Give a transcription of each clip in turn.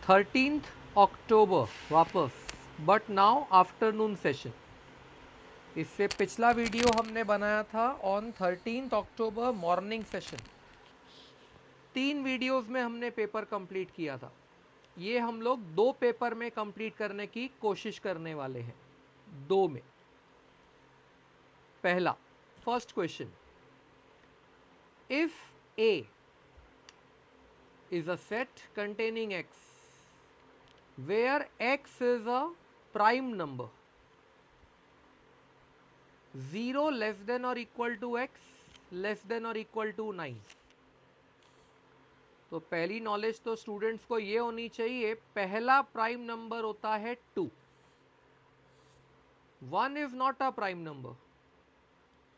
13 अक्टूबर वापस, but now afternoon session. इससे पिछला वीडियो हमने बनाया था on 13 October morning session. 3 videos में हमने पेपर कंप्लीट किया था। ये हम लोग 2 पेपर में कंप्लीट करने की कोशिश करने वाले हैं। 2 में। पहला, first question, if A is a set containing x where x is a prime number, 0 less than or equal to x less than or equal to 9। तो पहली नॉलेज तो स्टूडेंट्स को ये होनी चाहिए, पहला प्राइम नंबर होता है 2। 1 is not a prime number,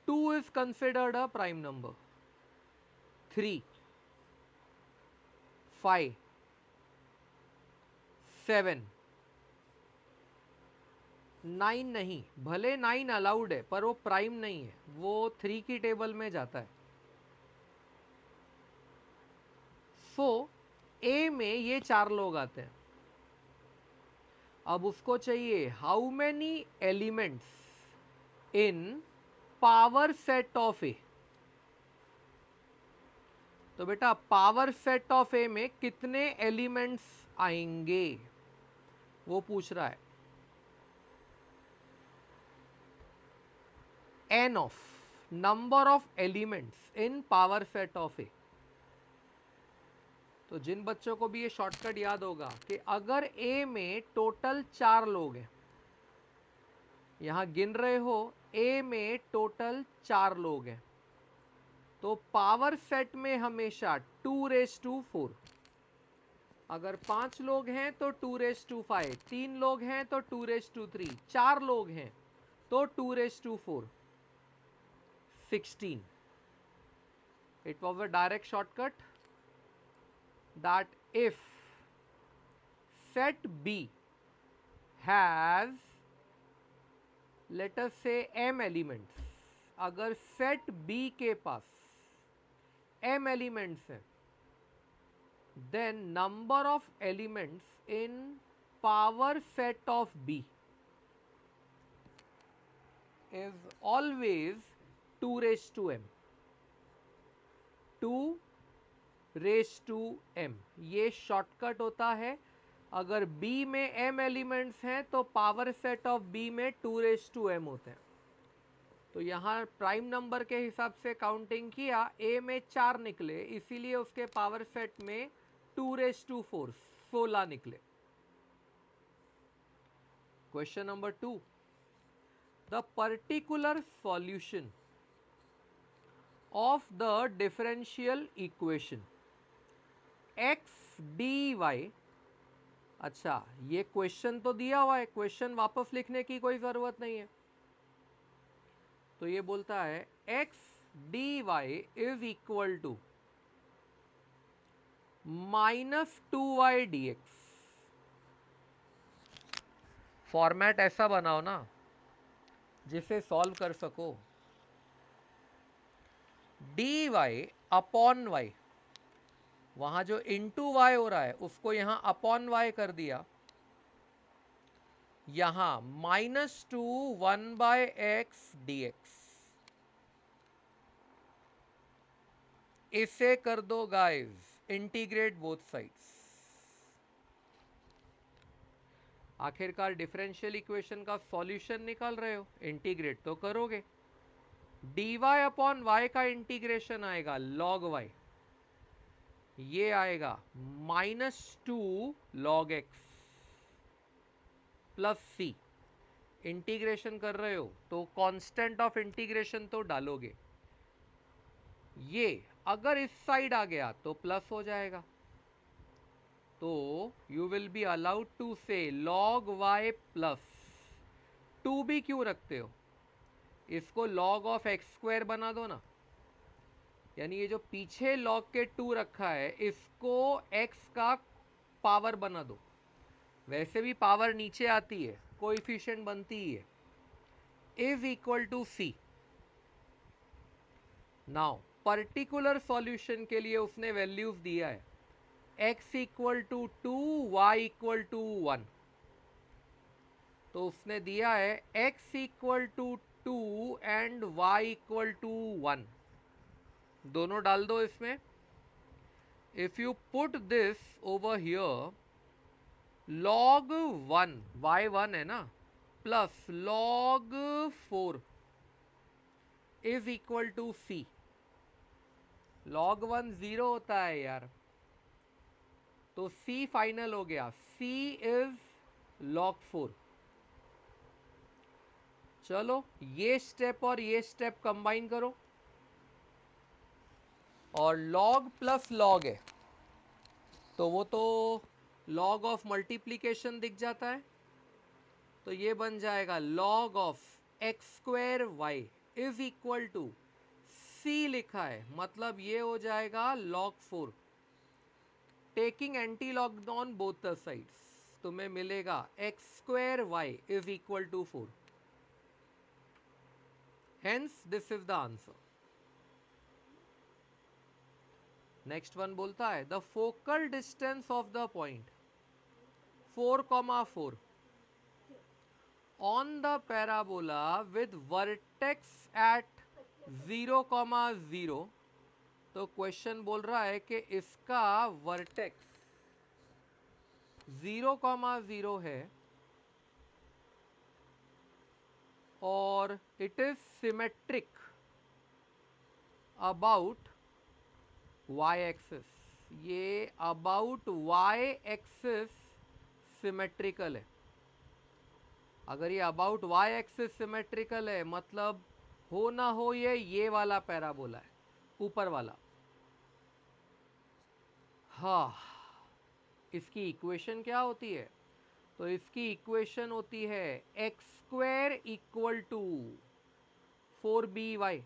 2 is considered a prime number. 3, 5, 7, 9 नहीं, भले 9 अलाउड है पर वो प्राइम नहीं है, वो 3 की टेबल में जाता है। सो ए में ये 4 लोग आते हैं। अब उसको चाहिए how many elements in power set of A. तो बेटा पावर सेट ऑफ ए में कितने एलिमेंट्स आएंगे वो पूछ रहा है। N of number of elements in power set of A. तो जिन बच्चों को भी ये शॉर्टकट याद होगा कि अगर ए में टोटल 4 लोग हैं, यहां गिन रहे हो, ए में टोटल 4 लोग हैं, तो पावर सेट में हमेशा 2⁴। अगर 5 लोग हैं तो 2⁵, 3 लोग हैं तो 2⁵, 4 लोग हैं तो 2⁴, 16। It was a direct shortcut that if set B has, let us say, m elements, अगर सेट B के पास m elements हैं, then number of elements in power set of B is always 2⁻m। 2⁻m ये shortcut होता है। अगर B में m elements हैं तो पावर सेट ऑफ B में 2⁻m होते हैं। तो यहाँ प्राइम नंबर के हिसाब से काउंटिंग किया, A में 4 निकले, इसीलिए उसके पावर सेट में 2⁻4 16 निकले। Question number 2, the particular solution of the differential equation x dy। अच्छा, ये क्वेश्चन तो दिया हुआ है, क्वेश्चन वापस लिखने की कोई जरूरत नहीं है। तो ये बोलता है x dy is equal to -2y dx। Format ऐसा बनाओ ना जिसे सॉल्व कर सको। dy अपॉन y, वहां जो इंटू y हो रहा है उसको यहां अपॉन y कर दिया, यहां -2 1/x dx। इसे कर दो गाइस इंटीग्रेट बोथ साइड्स। आखिरकार डिफरेंशियल इक्वेशन का सॉल्यूशन निकाल रहे हो, इंटीग्रेट तो करोगे। dy अपॉन y का इंटीग्रेशन आएगा log y, ये आएगा -2 log x plus c। Integration कर रहे हो तो कांस्टेंट ऑफ इंटीग्रेशन तो डालोगे। ये अगर इस साइड आ गया तो प्लस हो जाएगा, तो you will be allowed to say log y plus 2 भी क्यों रखते हो, इसको log ऑफ x² बना दो ना। यानी ये जो पीछे log के 2 रखा है इसको x का पावर बना दो। वैसे भी पावर नीचे आती है, कोएफिशिएंट बनती ही है। Is equal to c. Now particular solution के लिए उसने वैल्यूज दिया है x equal to 2, y equal to 1। तो उसने दिया है x equal to 2 and y equal to 1। दोनों डाल दो इसमें। If you put this over here, log 1, y1 है ना, plus log 4 is equal to c। log 1 0 होता है यार, तो c फाइनल हो गया, c इज log 4। चलो ये स्टेप और ये स्टेप कंबाइन करो, और log प्लस log है तो वो तो log ऑफ मल्टीप्लीकेशन दिख जाता है, तो ये बन जाएगा log of x square y is equal to c लिखा है, मतलब ये हो जाएगा log 4। Taking anti log on both the sides, तुम्हें मिलेगा x square y is equal to 4। Hence this is the answer. Next one बोलता है the focal distance of the point 4,4 on the parabola with vertex at 0,0। तो question बोल रहा है कि इसका वर्टेक्स 0,0 है और it is symmetric about y axis. ये अबाउट y एक्सिस सिमेट्रिकल है। अगर ये अबाउट y एक्सिस सिमेट्रिकल है, मतलब हो ना हो ये वाला पैराबोला है, ऊपर वाला। हाँ, इसकी इक्वेशन क्या होती है? तो इसकी इक्वेशन होती है x square equal to 4by।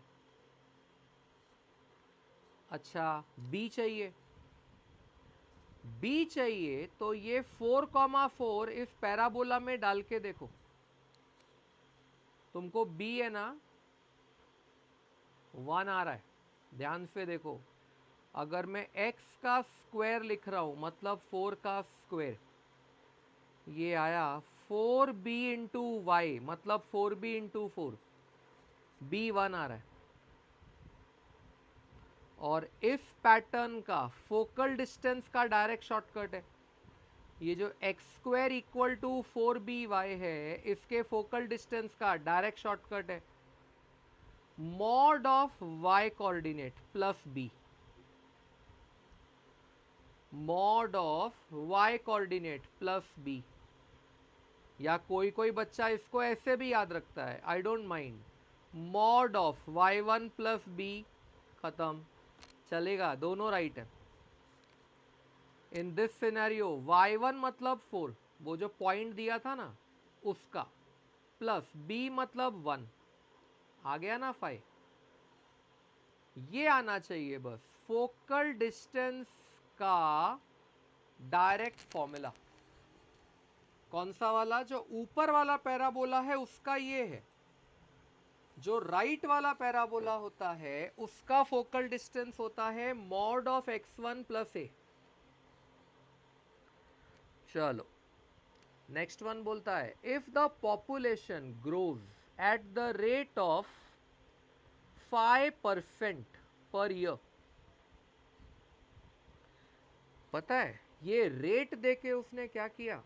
अच्छा, b चाहिए, b चाहिए तो ये 4,4 इस पैराबोला में डाल के देखो, तुमको b है ना 1 आ रहा है। ध्यान से देखो, अगर मैं x का स्क्वायर लिख रहा हूं, मतलब 4 का स्क्वायर, ये आया 4b इंटू वाई, मतलब 4b इंटू 4, b 1 आ रहा है। और इस पैटर्न का फोकल डिस्टेंस का डायरेक्ट शॉर्टकट है। ये जो x square equal to 4by है, इसके फोकल डिस्टेंस का डायरेक्ट शॉर्टकट है mod of y coordinate plus b। Mod of y coordinate plus b, या कोई कोई बच्चा इसको ऐसे भी याद रखता है, I don't mind. Mod of y1 plus b, खत्म, चलेगा, दोनों राइट है। इन दिस सिनेरियो y1 मतलब 4, वो जो पॉइंट दिया था ना उसका, प्लस b मतलब 1, आ गया ना 5। ये आना चाहिए बस फोकल डिस्टेंस का डायरेक्ट फॉर्मूला। कौन सा वाला? जो ऊपर वाला पैराबोला है उसका ये है, जो राइट वाला पैराबोला होता है उसका फोकल डिस्टेंस होता है मॉड ऑफ x1 प्लस ए। चलो नेक्स्ट वन बोलता है if the population grows at the rate of 5% per year. पता है ये रेट देके उसने क्या किया?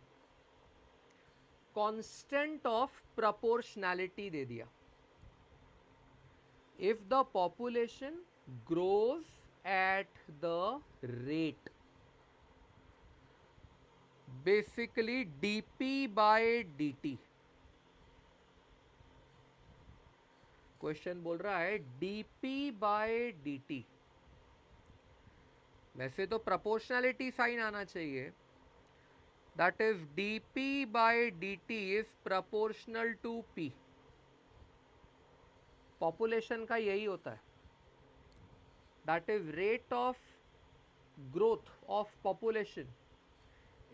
कांस्टेंट ऑफ प्रोपोर्शनैलिटी दे दिया। If the population grows at the rate, basically dp by dt। Question बोल रहा है dp बाय dt, वैसे तो प्रोपोर्शनैलिटी साइन आना चाहिए, that is dp by dt is proportional to p। Population का यही होता है, that is rate of growth of population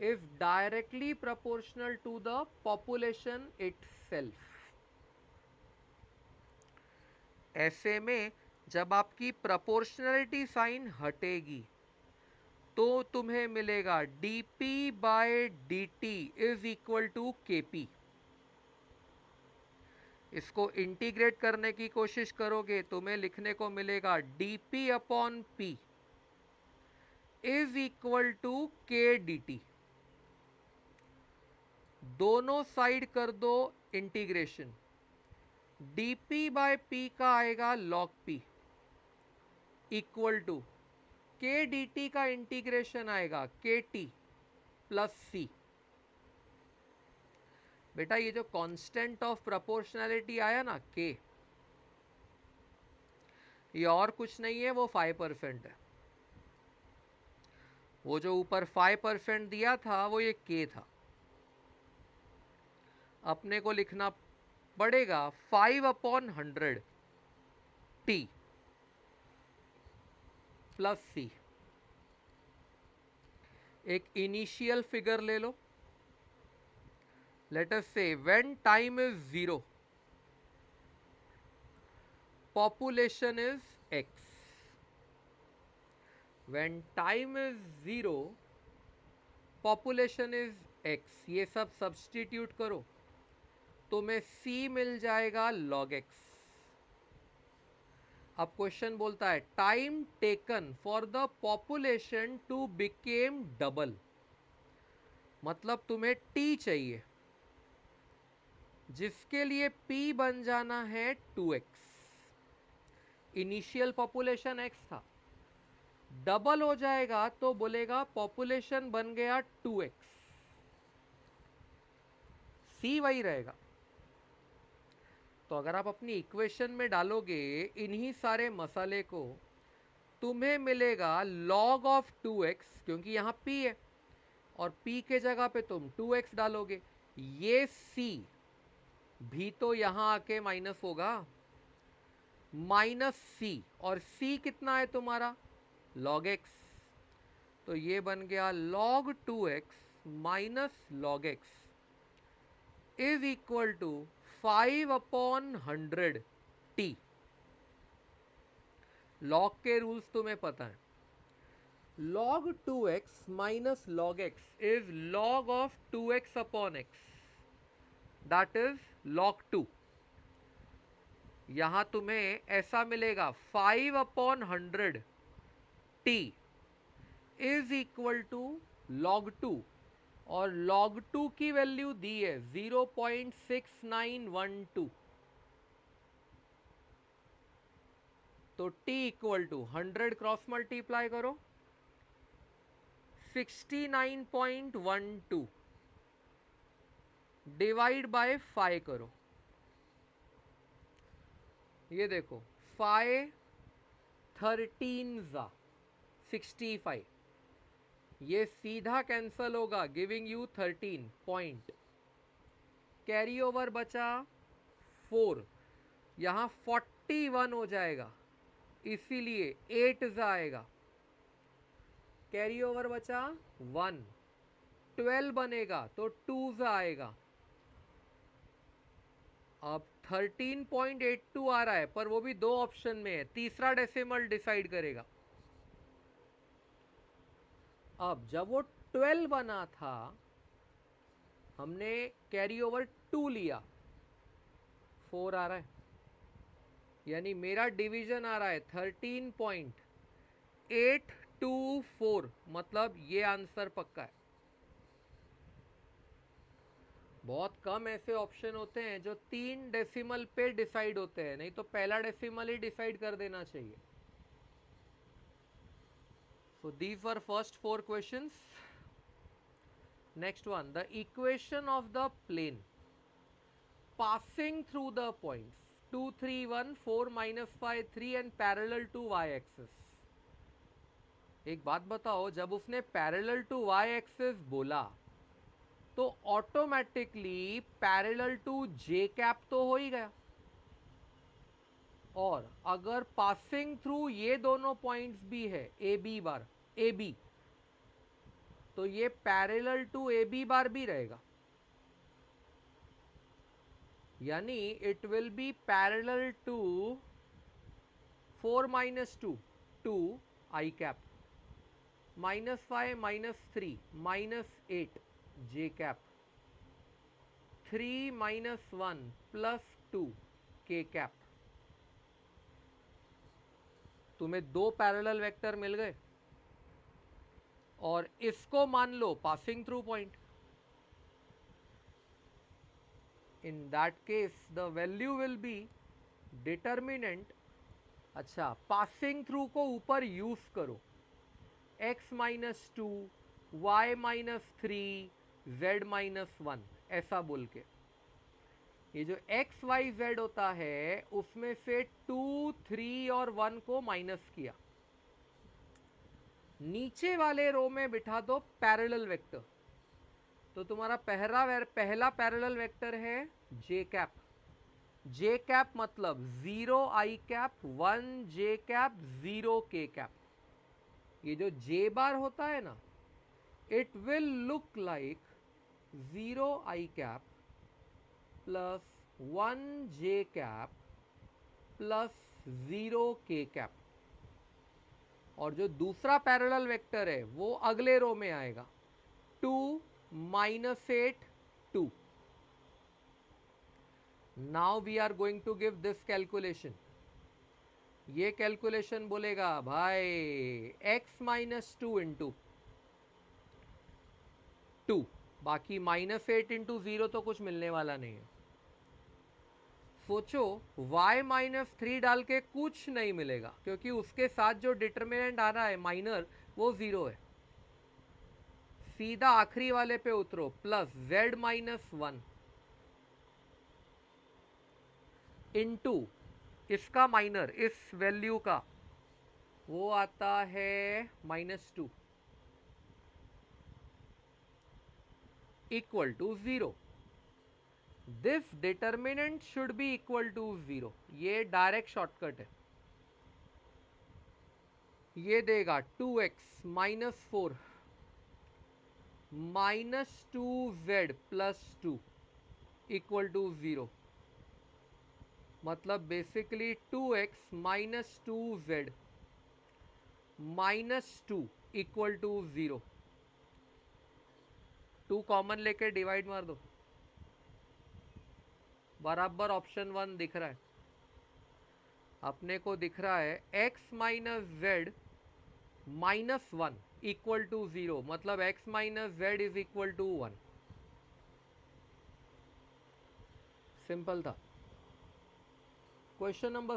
is directly proportional to the population itself। ऐसे में जब आपकी प्रोपोर्शनलिटी साइन हटेगी तो तुम्हें मिलेगा dp by dt is equal to kp। इसको इंटीग्रेट करने की कोशिश करोगे तुम्हें लिखने को मिलेगा dp upon p is equal to k dt। दोनों साइड कर दो इंटीग्रेशन, dp बाय p का आएगा log p equal to k dt का इंटीग्रेशन आएगा kt प्लस c। बेटा ये जो कांस्टेंट ऑफ प्रोपोर्शनैलिटी आया ना k, ये और कुछ नहीं है, वो 5% है। वो जो ऊपर 5% दिया था वो ये k था। अपने को लिखना पड़ेगा 5/100 t प्लस c। एक इनिशियल फिगर ले लो। लेट अस से when time is 0 population is x। when time is 0 population is x। ये सब सब्सटीट्यूट करो, तुम्हें c मिल जाएगा log x। अब क्वेश्चन बोलता है time taken for the population to became double, मतलब तुम्हें t चाहिए जिसके लिए p बन जाना है 2x। इनिशियल पॉपुलेशन x था, डबल हो जाएगा तो बोलेगा पॉपुलेशन बन गया 2x, c वही रहेगा। तो अगर आप अपनी इक्वेशन में डालोगे इन्हीं सारे मसाले को, तुम्हें मिलेगा log ऑफ 2x, क्योंकि यहाँ p है और p के जगह पे तुम 2x डालोगे, ये c भी तो यहाँ आके माइनस होगा, माइनस c, और c कितना है तुम्हारा log x। तो ये बन गया log 2x minus log x is equal to 5/100 t। log के रूल्स तुम्हें पता है, log 2x minus log x is log of 2x upon x, that is log 2। यहां तुम्हें ऐसा मिलेगा 5/100 t is equal to log 2, और log 2 की वैल्यू दी है 0.6912। तो t equal to 100 cross multiply करो 69.12 डिवाइड बाय 5 करो, ये देखो 5 13 65, ये सीधा कैंसल होगा giving you 13 point. Carry over बचा 4, यहां 41 हो जाएगा इसीलिए 8 आएगा। कैरी ओवर बचा 1, 12 बनेगा तो 2 आएगा। अब 13.82 आ रहा है पर वो भी दो ऑप्शन में है, तीसरा डेसिमल डिसाइड करेगा। अब जब वो 12 बना था हमने कैरी ओवर 2 लिया, 4 आ रहा है, यानी मेरा डिवीजन आ रहा है 13.824, मतलब ये आंसर पक्का है। बहुत कम ऐसे ऑप्शन होते हैं जो 3 डेसिमल पे डिसाइड होते हैं, नहीं तो पहला डेसिमल ही डिसाइड कर देना चाहिए। So these were first 4 questions. Next one, the equation of the plane passing through the points 2 3 1 4 minus 5 3 and parallel to y axis। एक बात बताओ, जब उसने पैरेलल टू y एक्सिस बोला तो automatically parallel to j cap तो हो ही गया, और अगर पासिंग थ्रू ये दोनों पॉइंट्स भी है ए बी बार ए बी, तो ये parallel to A B bar भी रहेगा, यानी it will be parallel to 4 - 2 2 I cap. -5 -3 -8 j cap, 3 -1 +2 k cap. तुम्हें दो पैरेलल वेक्टर मिल गए और इसको मान लो passing through point. In that case the value will be determinant. अच्छा, पासिंग थ्रू को ऊपर यूज करो, x -2 y -3 z -1 ऐसा बोल के। ये जो x y z होता है उसमें से 2 3 और 1 को माइनस किया, नीचे वाले रो में बिठा दो पैरेलल वेक्टर। तो तुम्हारा पहला पैरेलल वेक्टर है j कैप। j कैप मतलब 0 i cap 1 j cap 0 k cap. ये जो j बार होता है ना, it will look like 0 i cap plus 1 j cap plus 0 k cap. और जो दूसरा पैरेलल वेक्टर है वो अगले रो में आएगा, 2 -8 2। Now we are going to give this calculation. ये कैलकुलेशन बोलेगा भाई x -2 इंटू 2, बाकी -8 इंटू 0 तो कुछ मिलने वाला नहीं है। सोचो y -3 डाल के कुछ नहीं मिलेगा, क्योंकि उसके साथ जो डिटर्मिनेंट आ रहा है माइनर वो 0 है। सीधा आखिरी वाले पे उतरो, प्लस z -1 इंटू इसका माइनर, इस वैल्यू का वो आता है -2 equal to 0। This determinant should be equal to 0। ये डायरेक्ट शॉर्टकट है। ये देगा 2x -4 -2z +2 इक्वल टू 0। मतलब basically 2x -2z -2 equal to 0। 2 common लेके डिवाइड मार दो, बराबर ऑप्शन 1 दिख रहा है अपने को। दिख रहा है x -z -1 इक्वल टू 0, मतलब x -z is equal to 1। Simple था। क्वेश्चन नंबर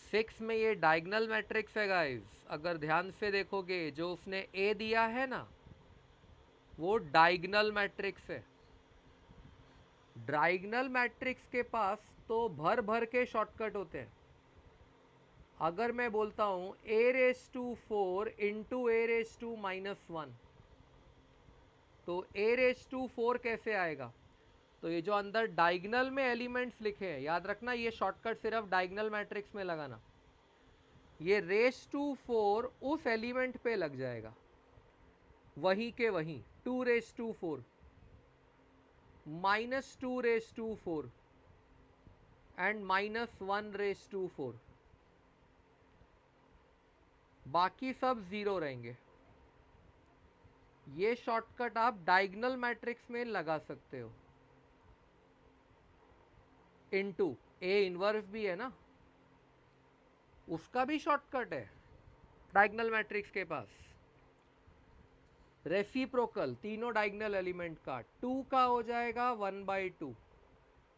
6 में ये डायगोनल मैट्रिक्स है गाइस। अगर ध्यान से देखोगे जो उसने A दिया है ना, वो डायगोनल मैट्रिक्स है। डायगोनल मैट्रिक्स के पास तो भर भर के शॉर्टकट होते हैं। अगर मैं बोलता हूं a⁴ इंटू a⁻⁻1, तो a⁴ कैसे आएगा? तो ये जो अंदर डायगोनल में एलिमेंट्स लिखे हैं, याद रखना ये शॉर्टकट सिर्फ डायगोनल मैट्रिक्स में लगाना। ये r⁴ उस एलिमेंट पे लग जाएगा, वहीं के वहीं। 2⁴ -2⁴ एंड -1⁴। बाकी सब 0 रहेंगे। ये शॉर्टकट आप डायगोनल मैट्रिक्स में लगा सकते हो। इनटू ए इनवर्स भी है ना, उसका भी शॉर्टकट है डायगोनल मैट्रिक्स के पास। रेसिप्रोकल तीनों डायगोनल एलिमेंट का, 2 का हो जाएगा 1/2,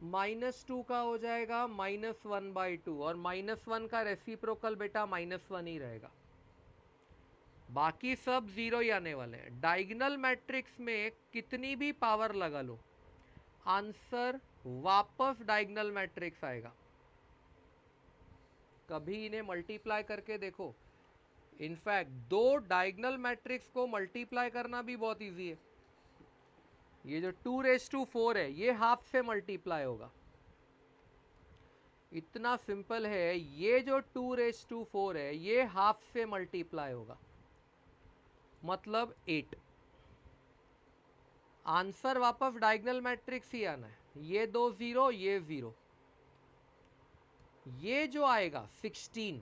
-2 का हो जाएगा -1/2, और -1 का रेसिप्रोकल बेटा -1 ही रहेगा। बाकी सब 0 ही आने वाले हैं। डायगोनल मैट्रिक्स में कितनी भी पावर लगा लो, आंसर वापस डायगोनल मैट्रिक्स आएगा। कभी इन्हें मल्टीप्लाई करके देखो। इनफैक्ट दो डायगोनल मैट्रिक्स को मल्टीप्लाई करना भी बहुत इजी है। ये जो 2⁴ है ये हाफ से मल्टीप्लाई होगा, इतना सिंपल है। ये जो 2⁴ है ये हाफ से मल्टीप्लाई होगा, मतलब 8। आंसर वापस डायगोनल मैट्रिक्स ही आना है। ये दो 0, ये 0। ये जो आएगा 16,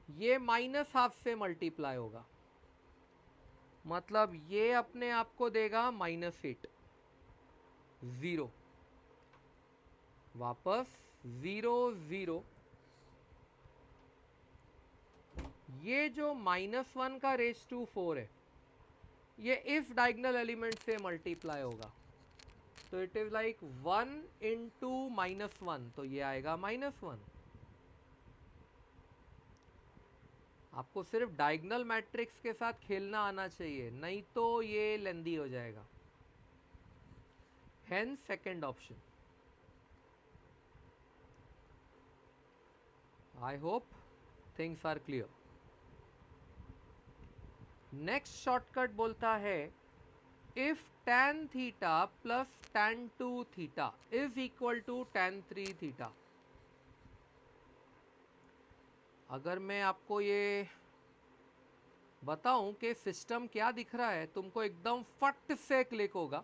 ये -½ से मल्टीप्लाई होगा, मतलब ये अपने आप को देगा -8, 0, वापस 0 0। ये जो -1 का रेज टू 4 है, ये इस डायगोनल एलिमेंट से मल्टीप्लाई होगा, तो इट इज लाइक 1 इंटू -1, तो ये आएगा -1। आपको सिर्फ डायगोनल मैट्रिक्स के साथ खेलना आना चाहिए, नहीं तो ये लेंदी हो जाएगा। Hence second option. I hope things are clear. Next shortcut बोलता है if tan theta plus tan 2 theta is equal to tan 3 theta. अगर मैं आपको ये बताऊं कि सिस्टम क्या दिख रहा है, तुमको एकदम फट से क्लिक होगा।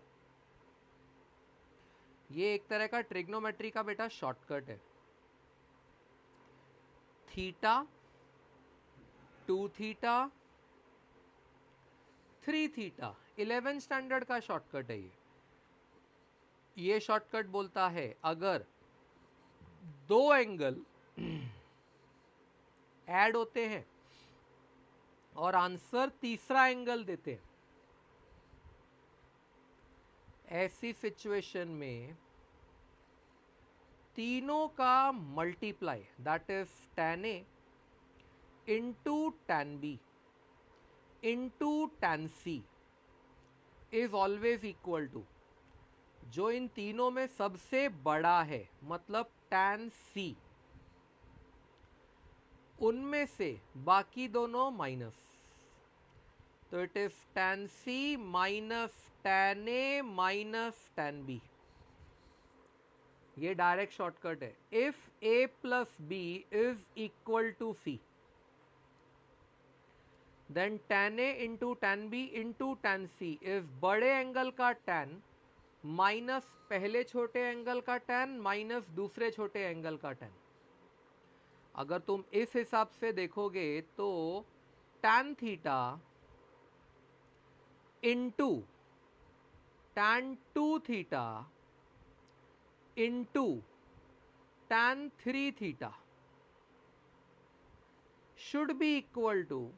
ये एक तरह का ट्रिग्नोमेट्री का बेटा शॉर्टकट है। थीटा, 2 थीटा, 3 थीटा 11 स्टैंडर्ड का शॉर्टकट है ये शॉर्टकट बोलता है अगर दो एंगल ऐड होते हैं और आंसर तीसरा एंगल देते हैं, ऐसी सिचुएशन में तीनों का multiply that is tan A into tan B into tan C is always equal to जो इन तीनों में सबसे बड़ा है, मतलब tan C, उनमें से बाकी दोनों माइनस, तो it is tan C minus tan A minus tan B। ये डायरेक्ट शॉर्टकट है। If A plus B is equal to C, then tan A into tan B into tan C is बड़े angle का tan minus पहले छोटे angle का tan minus दूसरे छोटे angle का tan। अगर तुम इस हिसाब से देखोगे तो tan theta into tan 2 theta into tan 3 theta should be equal to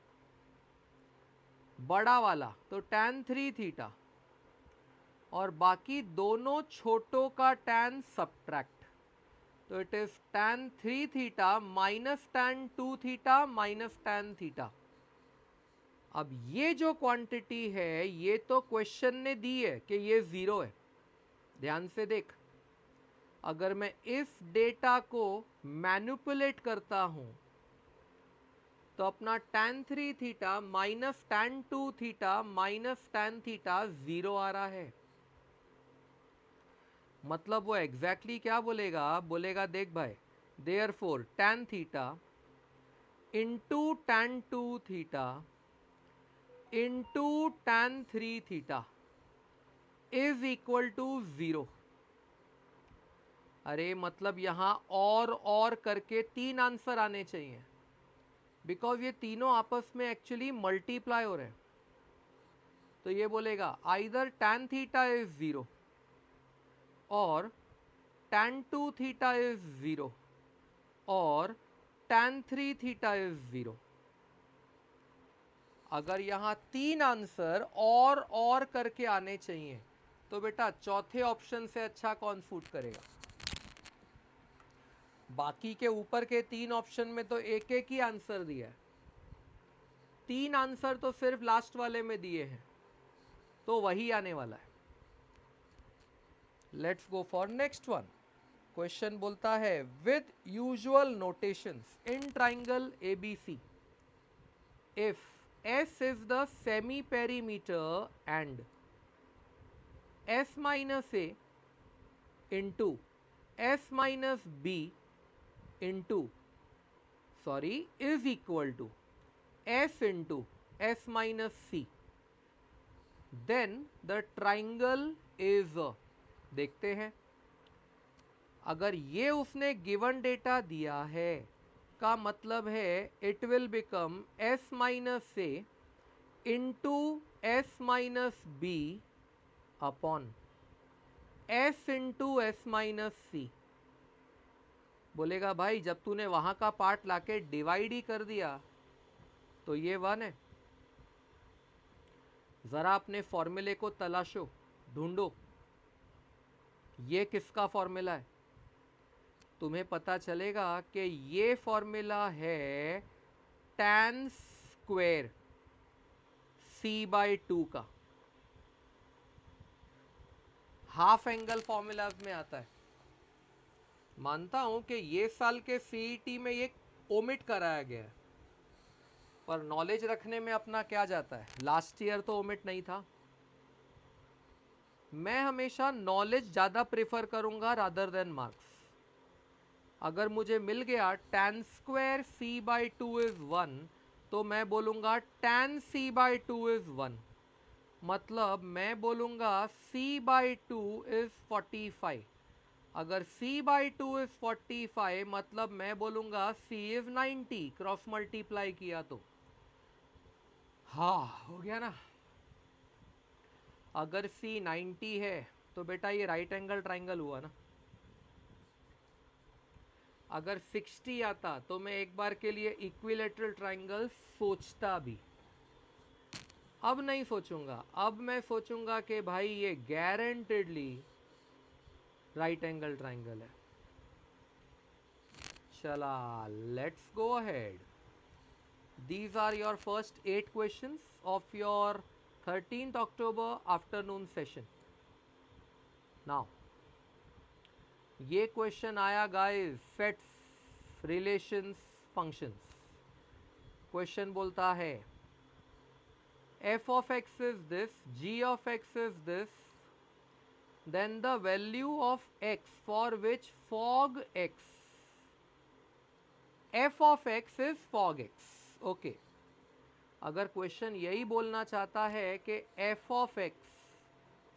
बड़ा वाला तो tan 3 थीटा और बाकी दोनों छोटों का tan सब्ट्रैक्ट, तो it is tan 3 theta minus tan 2 theta minus tan theta. अब ये जो क्वांटिटी है ये तो क्वेश्चन ने दी है कि ये 0 है। ध्यान से देख, अगर मैं इस डेटा को मैनिपुलेट करता हूं तो अपना tan 3 theta minus tan 2 theta minus tan theta 0 आ रहा है। मतलब वो एग्जैक्टली क्या बोलेगा, बोलेगा देख भाई, therefore tan theta into tan 2 theta into tan 3 theta is equal to 0। अरे मतलब यहां और करके 3 आंसर आने चाहिए, बिकॉज ये तीनों आपस में एक्चुअली मल्टीप्लाई हो रहे हैं। तो ये बोलेगा आइदर tan थीटा इज 0 और tan 2 थीटा इज 0 और tan 3 थीटा इज 0। अगर यहां 3 आंसर और करके आने चाहिए तो बेटा चौथे ऑप्शन से अच्छा कौन सूट करेगा? बाकी के ऊपर के 3 ऑप्शन में तो एक एक ही आंसर दिया है, 3 आंसर तो सिर्फ लास्ट वाले में दिए हैं, तो वही आने वाला है। Let's go for next one. Question बोलता है with usual notations in triangle ABC if S is the semi perimeter and S minus A into S minus B into is equal to S into S minus C, then the triangle is देखते हैं। अगर ये उसने given data दिया है, का मतलब है it will become s minus a into s minus b upon s into s minus c. बोलेगा भाई जब तूने वहां का पार्ट लाके डिवाइड ही कर दिया तो ये 1 है। जरा अपने फॉर्मूले को तलाशो, ढूंढो, ये किसका फॉर्मूला है। तुम्हें पता चलेगा कि ये फॉर्मूला है tan स्क्वेयर c/2 का। हाफ एंगल फॉर्मूलाज में आता है। मानता हूं कि ये साल के सीईटी में ये ओमिट कराया गया है, पर नॉलेज रखने में अपना क्या जाता है। लास्ट ईयर तो ओमिट नहीं था। मैं हमेशा नॉलेज ज्यादा प्रेफर करूंगा रादर देन मार्क्स। अगर मुझे मिल गया tan स्क्वायर c/2 इज 1 तो मैं बोलूंगा tan c/2 इज 1, मतलब मैं बोलूंगा c/2 इज 45। अगर c/2 इज 45 मतलब मैं बोलूंगा c इज 90 क्रॉस मल्टीप्लाई किया तो। हाँ हो गया ना। अगर c 90 है तो बेटा ये राइट एंगल ट्राइंगल हुआ ना। अगर 60 आता तो मैं एक बार के लिए इक्विलेटरल ट्राइंगल सोचता भी। अब नहीं सोचूंगा, अब मैं सोचूंगा कि भाई ये गारंटेडली राइट एंगल ट्राइंगल है। चला let's go ahead. These are your first 8 questions of your 13th October afternoon session. Now, ये क्वेश्चन आया guys sets relations functions. Question बोलता है f of x is this, g of x is this, then the value of x for which fog x, f of x is fog x. Okay. अगर question यही बोलना चाहता है कि f of x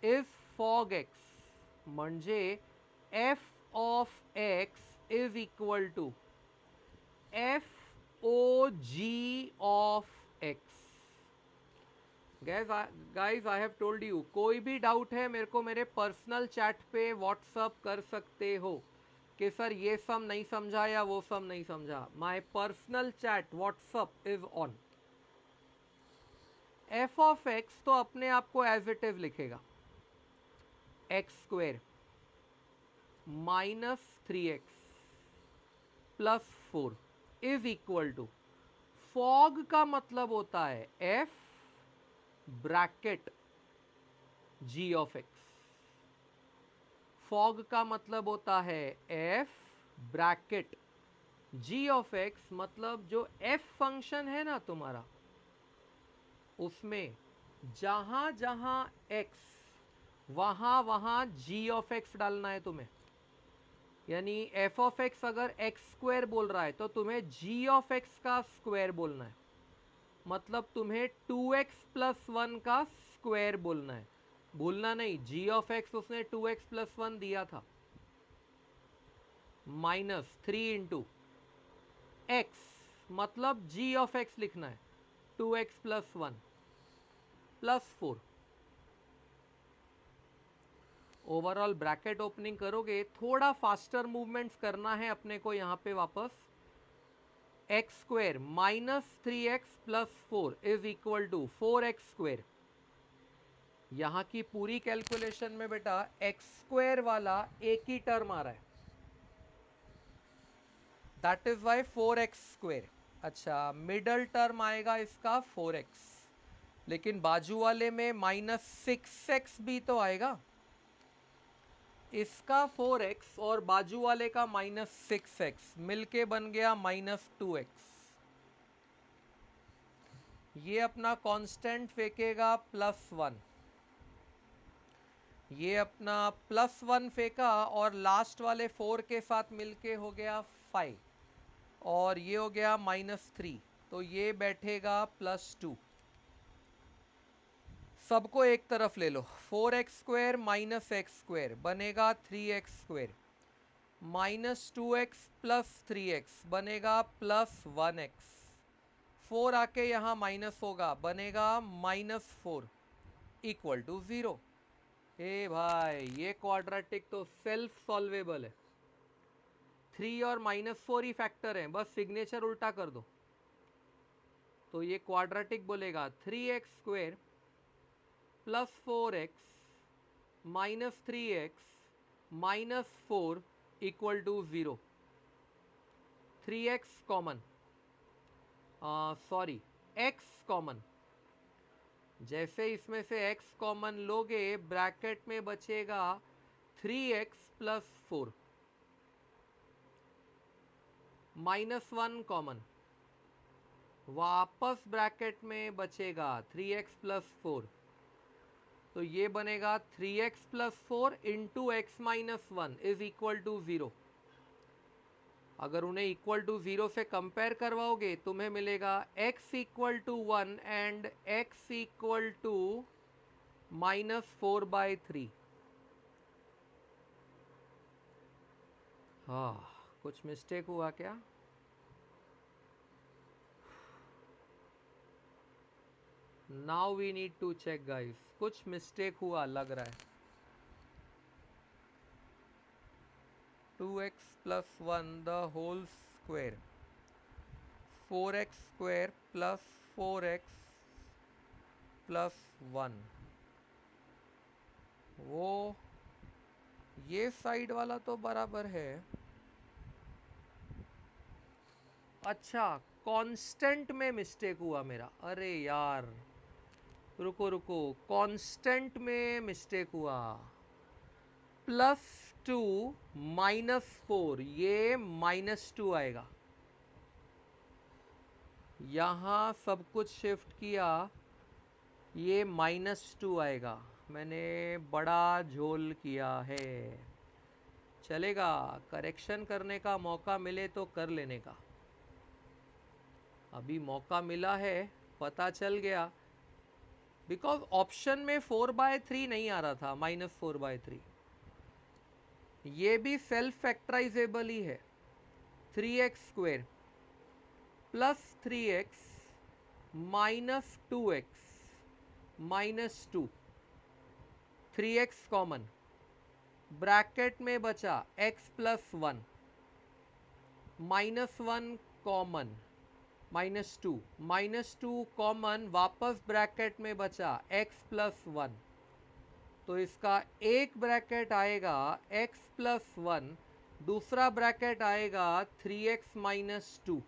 is fog x म्हणजे f of x is equal to f o g of x। Guys I have told you, कोई भी doubt है मेरे को मेरे पर्सनल चैट पे व्हाट्सअप कर सकते हो कि सर ये सम नहीं समझा या वो सम नहीं समझा। My personal chat WhatsApp is on. f of x तो अपने आप को एज इट इज लिखेगा x square minus 3x plus 4 is equal to fog का मतलब होता है f bracket g of x। Fog का मतलब होता है f bracket g of x, मतलब जो f फंक्शन है ना तुम्हारा उसमें जहां जहां x वहां वहां g ऑफ x डालना है तुम्हें। यानी f ऑफ x अगर x स्क्वायर बोल रहा है तो तुम्हें g ऑफ x का स्क्वायर बोलना है, मतलब तुम्हें 2x प्लस 1 का स्क्वायर बोलना है। भूलना नहीं, g ऑफ x उसने 2x प्लस 1 दिया था, माइनस 3 इंटू x, मतलब g ऑफ x लिखना है 2x plus 1 plus 4। Overall bracket opening करोगे, थोड़ा फास्टर मूवमेंट्स करना है अपने को यहाँ पे वापस। X square minus 3x plus 4 is equal to 4x square. यहाँ की पूरी कैलकुलेशन में बेटा एक्स स्क्वेयर वाला एक ही टर्म आ रहा है, that is why 4x square. अच्छा मिडल टर्म आएगा इसका 4x, लेकिन बाजू वाले में माइनस 6x भी तो आएगा। इसका 4x और बाजू वाले का माइनस 6x मिलके बन गया माइनस 2x। ये अपना कांस्टेंट फेंकेगा प्लस 1, ये अपना प्लस 1 फेंका और लास्ट वाले 4 के साथ मिलके हो गया 5 और ये हो गया माइनस 3, तो ये बैठेगा प्लस 2। सबको एक तरफ ले लो, 4x square minus x square बनेगा 3x square. -2x plus 3x बनेगा +1x। 4 आके यहाँ माइनस होगा, बनेगा -4 इक्वल टू 0। ए भाई ये क्वाड्रेटिक तो सेल्फ सॉल्वेबल है। 3 और -4 ही फैक्टर है, बस सिग्नेचर उल्टा कर दो तो ये क्वाड्रेटिक बोलेगा 3x² plus 4x minus 3x minus 4 equal to 0। 3x common, sorry x common, जैसे इसमें से x कॉमन लोगे ब्रैकेट में बचेगा 3x प्लस 4, -1 कॉमन, वापस ब्रैकेट में बचेगा 3x प्लस 4, तो ये बनेगा 3x plus 4 into x minus 1 is equal to 0। अगर उन्हें इक्वल टू 0 से कंपेयर करवाओगे तुम्हें मिलेगा x equal to 1 and x equal to -4/3। हाँ, कुछ मिस्टेक हुआ क्या? Now we need to check guys, कुछ मिस्टेक हुआ लग रहा है। 2x plus 1 the whole square, 4x square plus 4x plus 1, वो ये साइड वाला तो बराबर है। अच्छा, कांस्टेंट में मिस्टेक हुआ मेरा, अरे यार रुको रुको, कांस्टेंट में मिस्टेक हुआ। +2 -4, ये -2 आएगा। यहाँ सब कुछ शिफ्ट किया, ये -2 आएगा। मैंने बड़ा झोल किया है, चलेगा। करेक्शन करने का मौका मिले तो कर लेने का, अभी मौका मिला है, पता चल गया। बिकॉज ऑप्शन में 4/3 नहीं आ रहा था, -4/3। ये भी सेल्फ फैक्टराइजेबल ही है। 3x² plus 3x minus 2x minus 2, 3x common, bracket में बचा x प्लस 1, -1 कॉमन, -2 कॉमन, वापस ब्रैकेट में बचा x प्लस 1, तो इसका एक ब्रैकेट आएगा x प्लस 1, दूसरा ब्रैकेट आएगा 3x माइनस 2,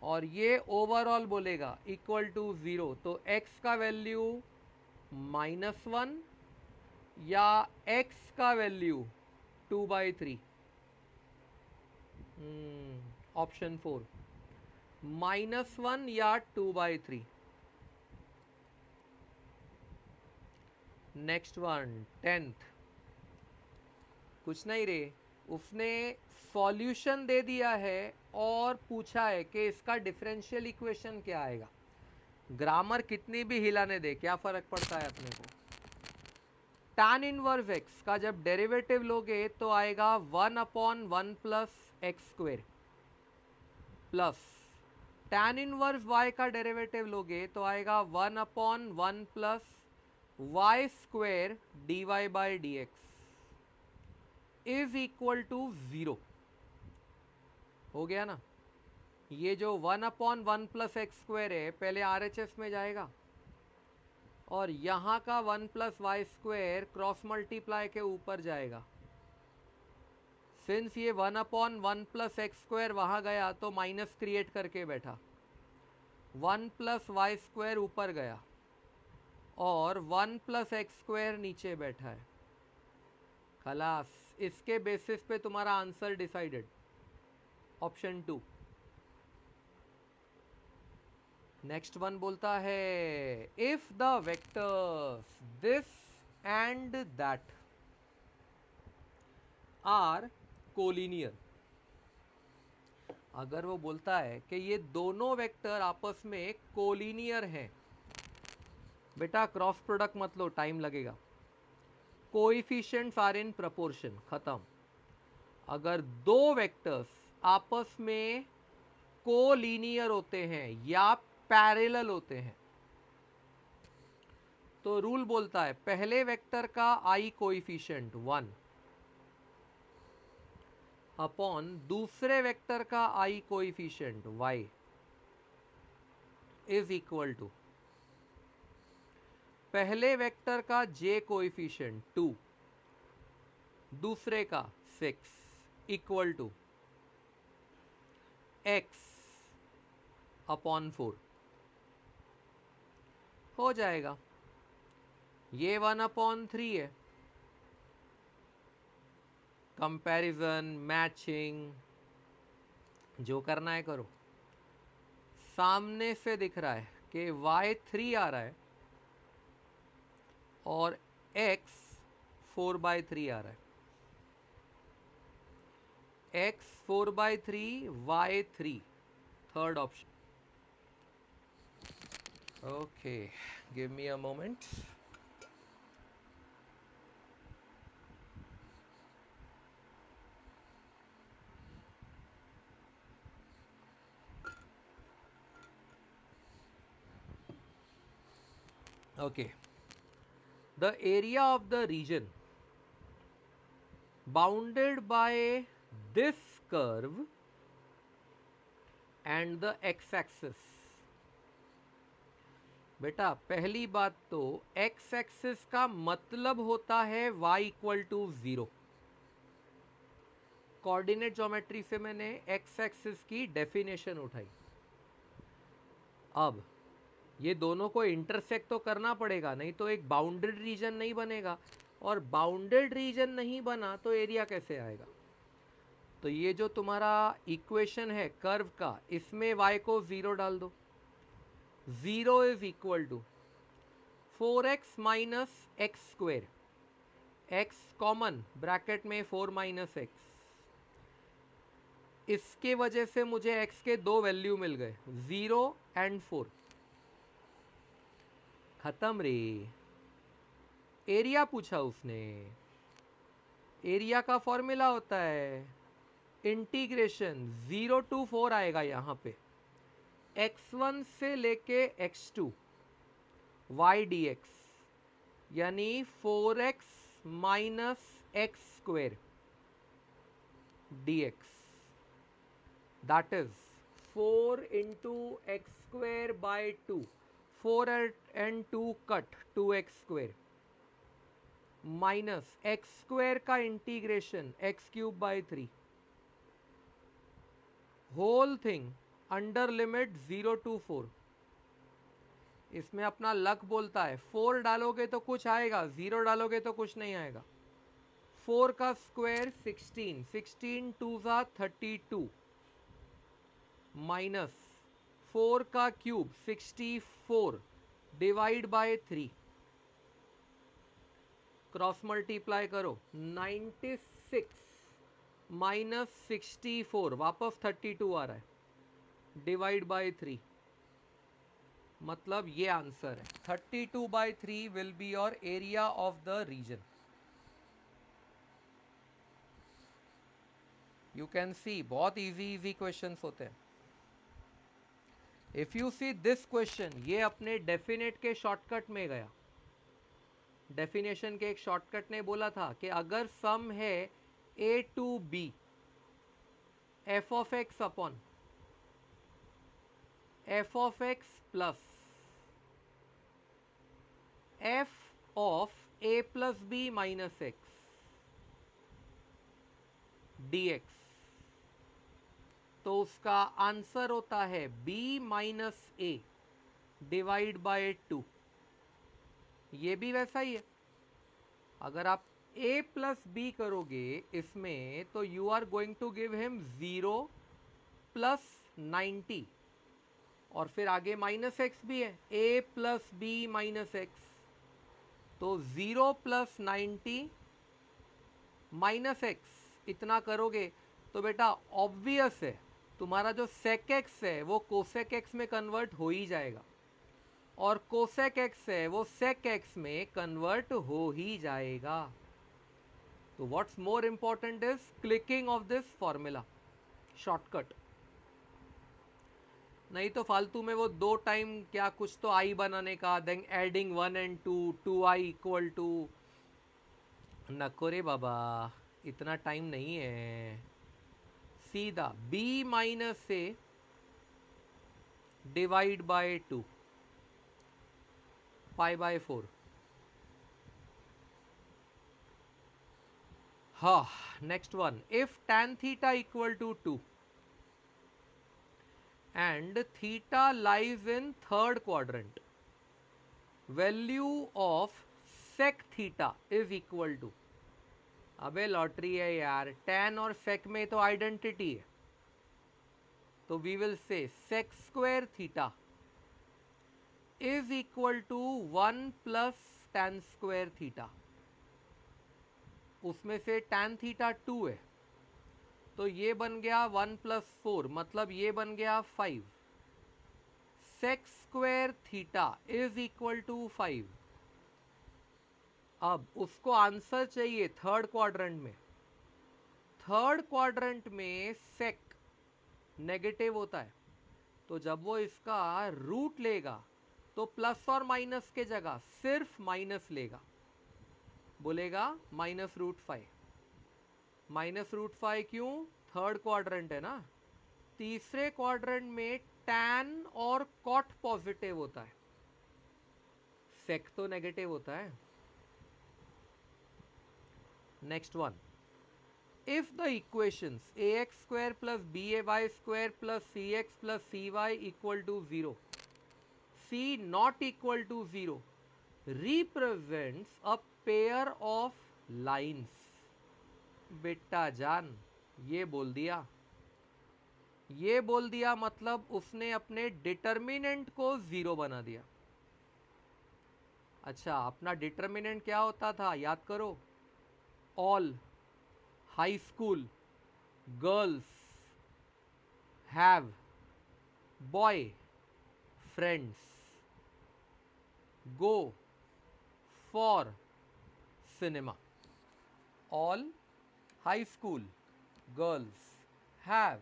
और ये ओवरऑल बोलेगा इक्वल टू 0। तो x का वैल्यू -1 या x का वैल्यू 2/3, ऑप्शन 4, -1 या 2/3। नेक्स्ट वन 10th, कुछ नहीं रे, उसने सॉल्यूशन दे दिया है और पूछा है कि इसका डिफरेंशियल इक्वेशन क्या आएगा। ग्रामर कितनी भी हिलाने दे, क्या फर्क पड़ता है अपने को। tan इनवर्स x का जब डेरिवेटिव लोगे तो आएगा 1/1 plus x² plus tan inverse y का डेरिवेटिव लोगे तो आएगा 1/1 plus y² dy/dx is equal to 0। हो गया ना। ये जो 1/1 प्लस x² है पहले RHS में जाएगा और यहाँ का 1 प्लस y² क्रॉस मल्टीप्लाई के ऊपर जाएगा। सिंस ये 1/1 प्लस x² वहाँ गया तो माइनस क्रिएट करके बैठा, 1 प्लस y² ऊपर गया और 1 प्लस x² नीचे बैठा है। खलास, इसके बेसिस पे तुम्हारा answer decided, option 2। Next one बोलता है if the vectors this and that are collinear, अगर वो बोलता है कि ये दोनों वेक्टर आपस में कोलिनियर हैं, बेटा क्रॉस प्रोडक्ट मत लो, टाइम लगेगा। कोएफिशिएंट्स आर इन प्रपोर्शन, खत्म। अगर दो वेक्टर्स आपस में कोलिनियर होते हैं या पैरेलल होते हैं तो रूल बोलता है पहले वेक्टर का आई कोएफिशिएंट 1 अपॉन दूसरे वेक्टर का i coefficient y is equal to पहले वेक्टर का j कोएफिशिएंट 2 दूसरे का 6 इक्वल टू x अपॉन 4 हो जाएगा। ये 1/3 है। कंपैरिजन, मैचिंग, जो करना है करो। सामने से दिख रहा है कि y3 आ रहा है और x 4/3 आ रहा है। x 4/3, y3, third option. Okay, give me a moment. Okay, the area of the region bounded by this curve and the x-axis। बेटा पहली बात तो x-axis का मतलब होता है y equal to 0। Coordinate geometry से मैंने x-axis की डेफिनेशन उठाई। अब ये दोनों को इंटरसेक्ट तो करना पड़ेगा, नहीं तो एक बाउंडेड रीजन नहीं बनेगा, और बाउंडेड रीजन नहीं बना तो एरिया कैसे आएगा। तो ये जो तुम्हारा इक्वेशन है कर्व का, इसमें y को 0 डाल दो। 0 is equal to 4x minus x square, x common bracket में 4 माइनस एक्स। इसके वजह से मुझे x के दो वैल्यू मिल गए, 0 एंड 4। खत्म रे। एरिया पूछा उसने। एरिया का फॉर्मूला होता है इंटीग्रेशन 0 to 4 आएगा यहाँ पे, x1 से लेके x2 y dx, यानी 4x minus x square dx, that is 4 into x square by 2, 4 and 2 cut 2x square, minus x square का integration x cube by 3, whole thing under limit 0 to 4। इसमें अपना luck बोलता है 4 डालोगे तो कुछ आएगा, 0 डालोगे तो कुछ नहीं आएगा। 4 का स्क्वायर 16, 16 2 ज़ा 32, माइनस 4 का cube 64 divide by 3, cross multiply करो 96 माइनस 64 वापस 32 आ रहा है, डिवाइड बाय 3, मतलब ये आंसर है। 32/3 will be your area of the region. You can see बहुत इजी क्वेश्चंस होते हैं। If you see this question, ये अपने डेफिनेट के शॉर्टकट में गया। डेफिनेशन के एक शॉर्टकट ने बोला था कि अगर सम है a to b f of x upon f of x plus f of a plus b minus x dx, तो उसका आंसर होता है b minus a divide by 2। ये भी वैसा ही है। अगर आप a प्लस बी करोगे इसमें, तो you are going to give him 0 plus 90, और फिर आगे माइनस एक्स भी है, a plus b minus x, तो 0 प्लस 90 माइनस एक्स, इतना करोगे तो बेटा ऑब्वियस है तुम्हारा जो सेक एक्स है वो कोसेक एक्स में कन्वर्ट हो ही जाएगा, और कोसेक एक्स है वो सेक एक्स में कन्वर्ट हो ही जाएगा। तो what's more important is clicking of this formula, shortcut. नहीं तो फालतू में वो 2 टाइम क्या कुछ तो आई बनाने का, then adding 1 and 2, 2i equal to, नको रे बाबा, इतना टाइम नहीं है। सीधा b minus a divide by 2 π/4। हाँ, नेक्स्ट वन, इफ tan थीटा equal to 2 and theta lies in third quadrant, value of sec theta is equal to, अबे लॉटरी है यार, tan और sec में तो आइडेंटिटी है, तो we will say sec square theta is equal to 1 plus tan square theta. उसमें से tan थीटा 2 है, तो ये बन गया 1 प्लस 4, मतलब ये बन गया 5। Sec square theta is equal to 5। अब उसको आंसर चाहिए थर्ड क्वाड्रेंट में। थर्ड क्वाड्रेंट में सेक नेगेटिव होता है, तो जब वो इसका रूट लेगा तो प्लस और माइनस के जगह सिर्फ माइनस लेगा, बोलेगा -√5। -√5 क्यों? थर्ड क्वाड्रेंट है ना। तीसरे क्वाड्रेंट में टैन और कॉट पॉजिटिव होता है, सेक तो नेगेटिव होता है। Next one, if the equations ax square plus bay square plus cx plus cy equal to 0, c not equal to 0 represents a pair of lines। बेटा जान, ये बोल दिया, ये बोल दिया मतलब उसने अपने डिटर्मिनेंट को 0 बना दिया। अच्छा, अपना डिटर्मिनेंट क्या होता था, याद करो, all high school girls have boy friends, go for cinema. All high school girls have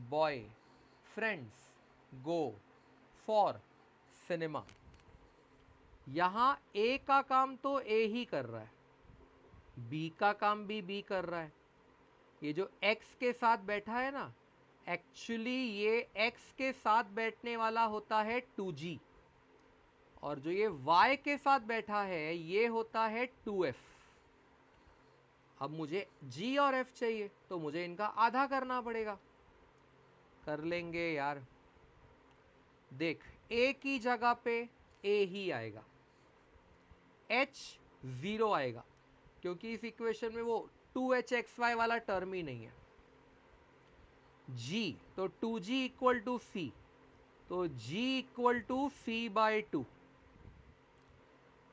boy friends, go for cinema. यहां ए का काम तो ए ही कर रहा है, बी का काम भी बी कर रहा है। ये जो x के साथ बैठा है ना, एक्चुअली ये x के साथ बैठने वाला होता है 2g, और जो ये y के साथ बैठा है ये होता है 2f। अब मुझे g और f चाहिए, तो मुझे इनका आधा करना पड़ेगा। कर लेंगे यार। देख, a की जगह पे a ही आएगा, h 0 आएगा, क्योंकि इस इक्वेशन में वो 2hxy वाला टर्म ही नहीं है। g, तो 2g इक्वल टू c, तो g equal to c/2।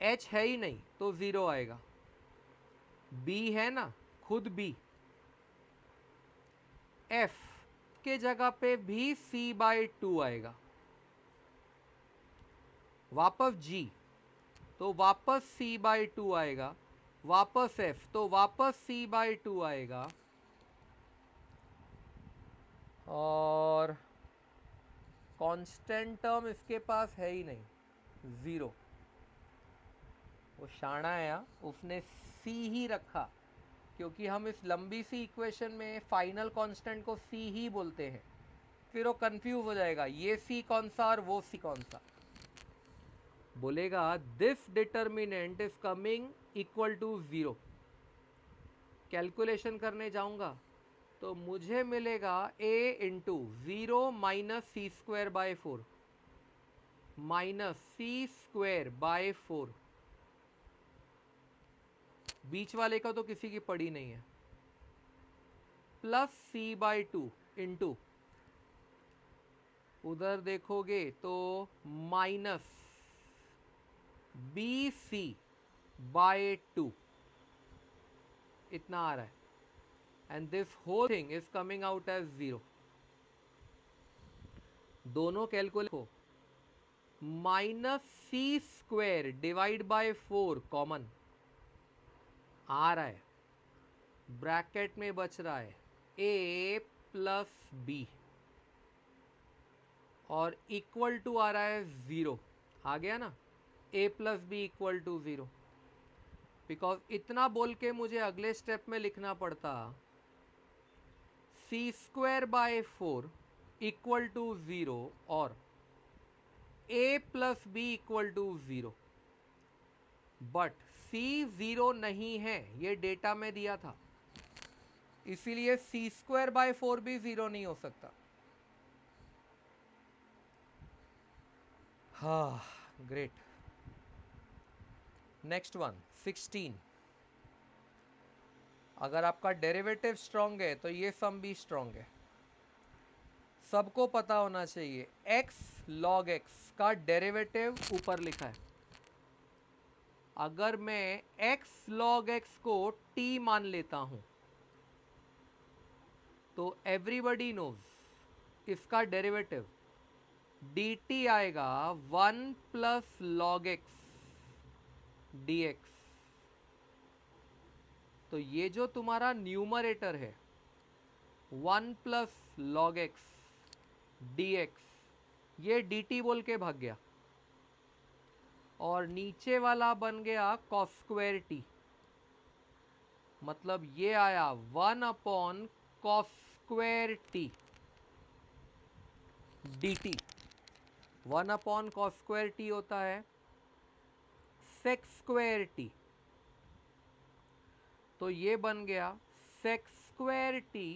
h है ही नहीं तो 0 आएगा, b है ना, खुद b, f के जगह पे भी c/2 आएगा, वापस g, तो वापस c/2 आएगा, वापस f, तो वापस c/2 आएगा, और कांस्टेंट टर्म इसके पास है ही नहीं, 0। वो शाना है, उसने c ही रखा, क्योंकि हम इस लंबी सी इक्वेशन में फाइनल कांस्टेंट को c ही बोलते हैं। फिर वो कंफ्यूज हो जाएगा, ये c कौन सा और वो c कौन सा। बोलेगा this determinant is coming equal to 0। Calculation करने जाऊंगा तो मुझे मिलेगा a into 0 minus c²/4 minus c²/4। बीच वाले का तो किसी की पड़ी नहीं है, प्लस c/2 इंटू, उधर देखोगे तो माइनस bc/2 इतना आ रहा है, and this whole thing is coming out as 0। दोनों कैलकुलेट हो, -c² डिवाइड बाय 4 कॉमन आ रहा है, ब्रैकेट में बच रहा है a प्लस बी और इक्वल टू आ रहा है 0। आ गया ना, a plus b equal to 0। Because इतना बोल के मुझे अगले स्टेप में लिखना पड़ता c square by 4 equal to 0 और a plus b equal to 0। But c 0 नहीं है, ये डेटा में दिया था, इसीलिए सी स्क्वायर बाय 4 भी 0 नहीं हो सकता। हाँ, ग्रेट। Next one 16। अगर आपका डेरिवेटिव स्ट्रांग है तो ये सम भी स्ट्रांग है। सबको पता होना चाहिए x log x का डेरिवेटिव ऊपर लिखा है। अगर मैं x log x को t मान लेता हूं तो एवरीबडी नोज इसका डेरिवेटिव dt आएगा 1 प्लस लॉग एक्स dx। तो ये जो तुम्हारा न्यूमरेटर है 1 प्लस लॉग एक्स dx, ये dt बोल के भाग गया और नीचे वाला बन गया cos स्क्वायर टी। मतलब ये आया 1 upon cos square t dt। 1 upon cos square t होता है सेक स्क्वायर टी, तो ये बन गया sec square t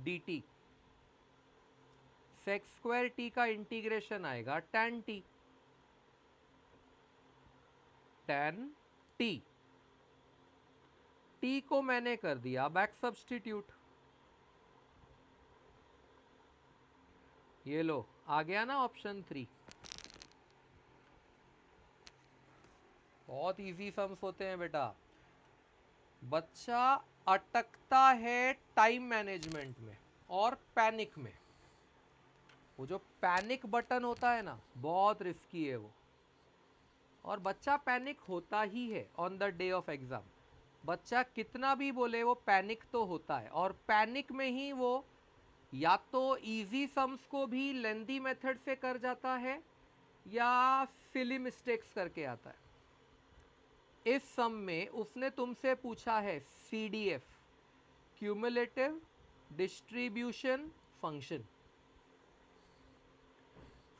dt। Sec square t का इंटीग्रेशन आएगा tan t। tan t, t को मैंने कर दिया बैक सब्स्टिट्यूट। ये लो आ गया ना ऑप्शन 3। बहुत इजी सम्स होते हैं बेटा। बच्चा अटकता है टाइम मैनेजमेंट में और पैनिक में। वो जो पैनिक बटन होता है ना, बहुत रिस्की है वो, और बच्चा पैनिक होता ही है on the day of exam. बच्चा कितना भी बोले वो पैनिक तो होता है, और पैनिक में ही वो या तो इजी सम्स को भी लेंदी मेथड से कर जाता है या सिली मिस्टेक्स करके आता है। इस सम में उसने तुमसे पूछा है CDF, cumulative distribution function.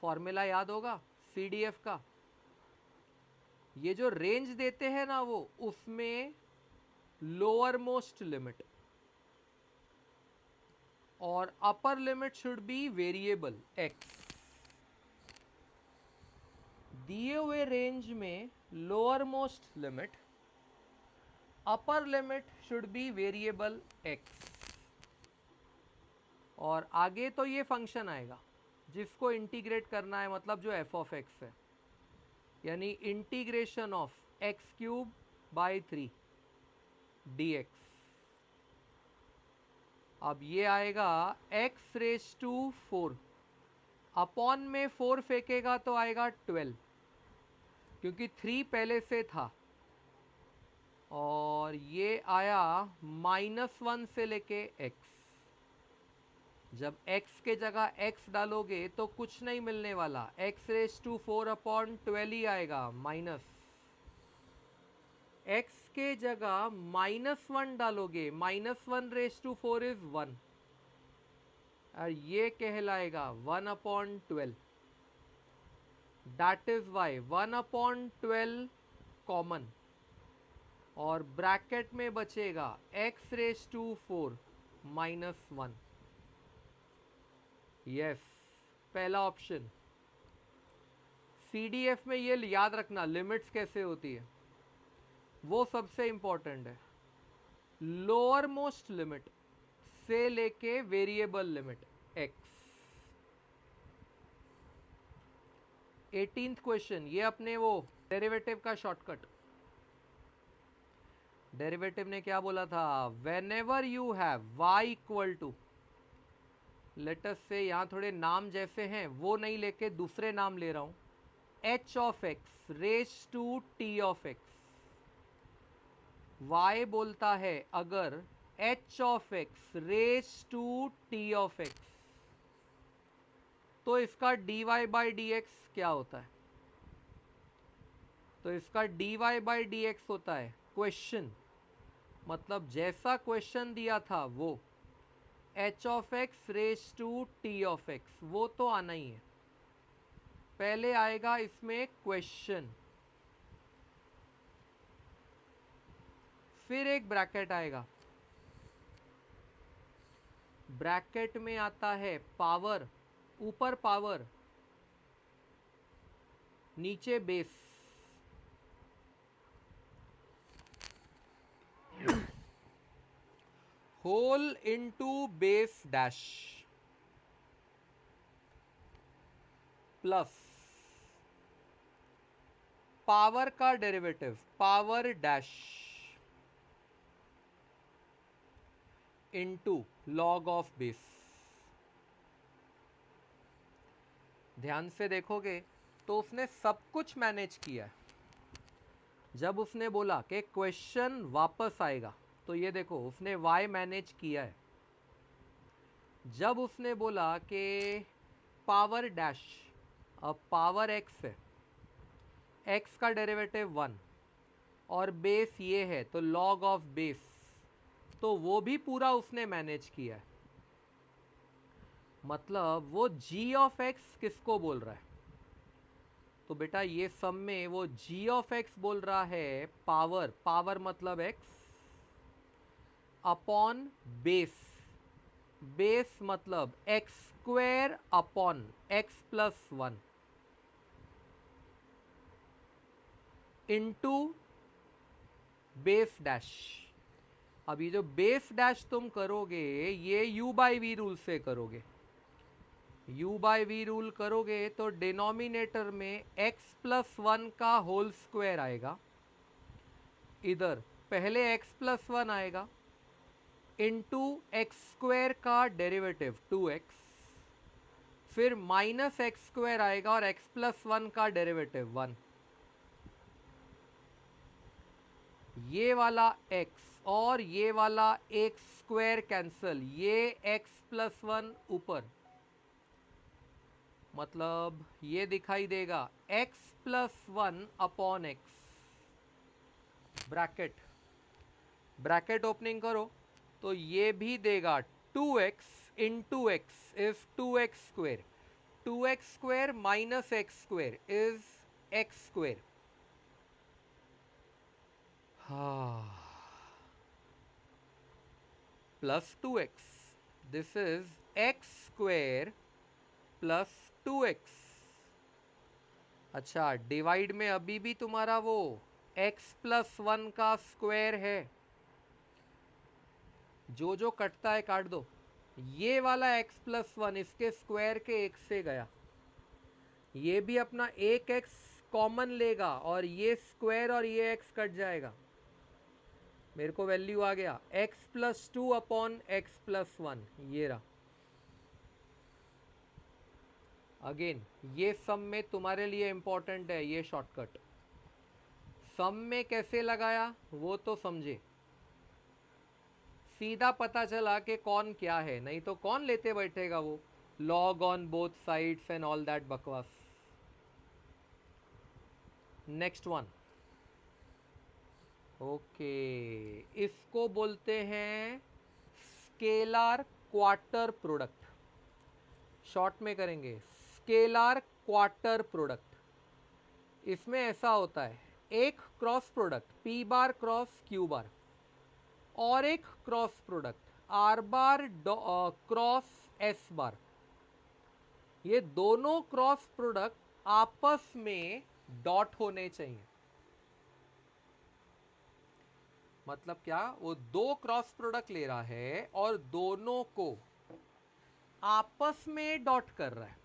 Formula याद होगा CDF का। ये जो रेंज देते हैं ना वो, उसमें लोअर मोस्ट लिमिट और upper limit should be variable x। दिए हुए रेंज में lower most limit, upper limit should be variable x। और आगे तो ये फंक्शन आएगा जिसको इंटीग्रेट करना है, मतलब जो f ऑफ x है, यानी integration of x cube by 3 dx। अब ये आएगा x रेज टू 4, अपॉन में 4 फेंकेगा तो आएगा 12, क्योंकि 3 पहले से था। और ये आया -1 से लेके x। जब x के जगह x डालोगे तो कुछ नहीं मिलने वाला, x रेज टू 4 अपॉन 12 ही आएगा माइनस। x के जगह -1 डालोगे, -1 रेज टू 4 इज 1, और ये कहलाएगा 1 upon 12। That is why 1 upon 12 common, और ब्रैकेट में बचेगा x रेज टू 4 -1। यस, पहला ऑप्शन। CDF में ये याद रखना लिमिट्स कैसे होती है, वो सबसे इंपॉर्टेंट है। लोअर मोस्ट लिमिट से लेके variable limit x। 18th question, ये अपने वो डेरिवेटिव का शॉर्टकट। डेरिवेटिव ने क्या बोला था, whenever you have y equal to, let's say यहाँ थोड़े नाम जैसे हैं वो नहीं लेके दूसरे नाम ले रहा हूँ, h of x raise to t of x। y बोलता है अगर h of x raise to t of x, तो इसका dy बाई डी एक्स क्या होता है? तो इसका dy बाई डी एक्स होता है क्वेश्चन, मतलब जैसा क्वेश्चन दिया था वो h of x raise to t of x, वो तो आना ही है। पहले आएगा इसमें क्वेश्चन, फिर एक ब्रैकेट आएगा, ब्रैकेट में आता है पावर, ऊपर पावर नीचे base, whole into base dash plus power का derivative power dash into log of base. ध्यान से देखोगे तो उसने सब कुछ मैनेज किया है। जब उसने बोला कि क्वेश्चन वापस आएगा, तो ये देखो उसने y मैनेज किया है। जब उसने बोला कि पावर डैश, अब पावर x है, x का डेरिवेटिव 1 और बेस ये है तो लॉग ऑफ बेस, तो वो भी पूरा उसने मैनेज किया है। मतलब वो g ऑफ x किसको बोल रहा है? तो बेटा ये सब में वो g ऑफ x बोल रहा है पावर, पावर मतलब x अपॉन बेस, बेस मतलब x square upon x plus 1 into base dash. अब ये जो बेस डैश तुम करोगे ये u बाई वी रूल से करोगे। u बाई वी रूल करोगे तो डिनोमिनेटर में x प्लस 1 का होल स्क्वायर आएगा, इधर पहले x प्लस 1 आएगा इंटू एक्स स्क्वायर का डेरिवेटिव 2x, फिर माइनस एक्स स्क्वायर आएगा और x प्लस 1 का डेरिवेटिव 1। ये वाला x और ये वाला एक स्क्वायर कैंसल, ये x प्लस 1 ऊपर, मतलब ये दिखाई देगा x plus 1 upon x, bracket, bracket opening करो तो ये भी देगा 2x into x is 2x square, 2x square minus x square is x square. हाँ, plus 2x, this is x square plus 2x। अच्छा, डिवाइड में अभी भी तुम्हारा वो x प्लस 1 का स्क्वायर है, जो जो कटता है काट दो। ये वाला x प्लस 1 इसके स्क्वायर के एक से गया, ये भी अपना एक x कॉमन लेगा और ये स्क्वायर और ये x कट जाएगा, मेरे को वैल्यू आ गया x plus 2 upon x plus 1, ये रहा। अगेन ये सम में तुम्हारे लिए इंपॉर्टेंट है ये शॉर्टकट, सम में कैसे लगाया वो तो समझे, सीधा पता चला कि कौन क्या है, नहीं तो कौन लेते बैठेगा वो log on both sides and all that बकवास। नेक्स्ट वन, ओके, इसको बोलते हैं स्केलार क्वार्टर प्रोडक्ट, शॉर्ट में करेंगे स्केलार क्वार्टर प्रोडक्ट। इसमें ऐसा होता है एक cross product p bar cross q bar और एक cross product r bar cross s bar, ये दोनों क्रॉस प्रोडक्ट आपस में डॉट होने चाहिए। मतलब क्या, वो दो क्रॉस प्रोडक्ट ले रहा है और दोनों को आपस में डॉट कर रहा है।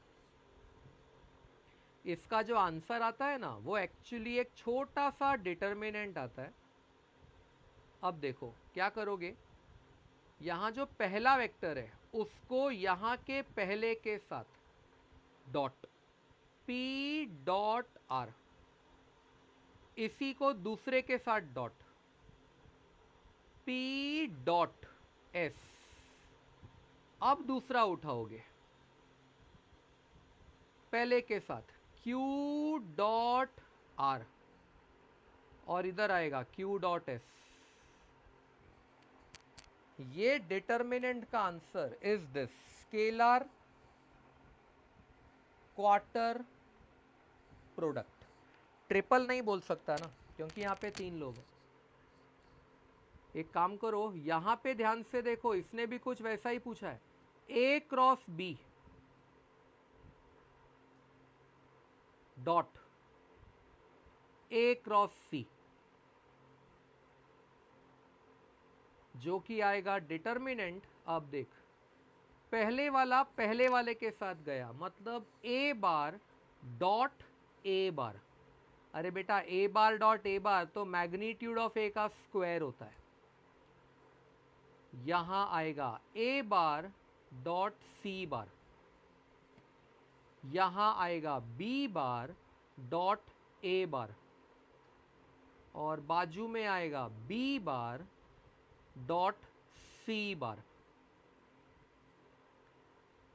इसका जो आंसर आता है ना वो एक्चुअली एक छोटा सा डिटर्मिनेंट आता है। अब देखो क्या करोगे, यहां जो पहला वेक्टर है उसको यहां के पहले के साथ डॉट P डॉट आर, इसी को दूसरे के साथ डॉट P डॉट एस। अब दूसरा उठाओगे पहले के साथ Q डॉट आर, और इधर आएगा Q डॉट एस। ये डिटर्मिनेंट का answer is this scalar quarter product. Triple नहीं बोल सकता ना, क्योंकि यहाँ पे 3 लोग हैं। एक काम करो, यहां पे ध्यान से देखो, इसने भी कुछ वैसा ही पूछा है। A cross b dot a cross c, जो कि आएगा डिटर्मिनेंट। अब देख, पहले वाला पहले वाले के साथ गया, मतलब ए बार डॉट ए बार। अरे बेटा, ए बार डॉट ए बार तो मैग्नीट्यूड ऑफ ए का स्क्वायर होता है। यहां आएगा ए बार डॉट सी बार, यहां आएगा बी बार डॉट ए बार, और बाजू में आएगा b bar dot c bar.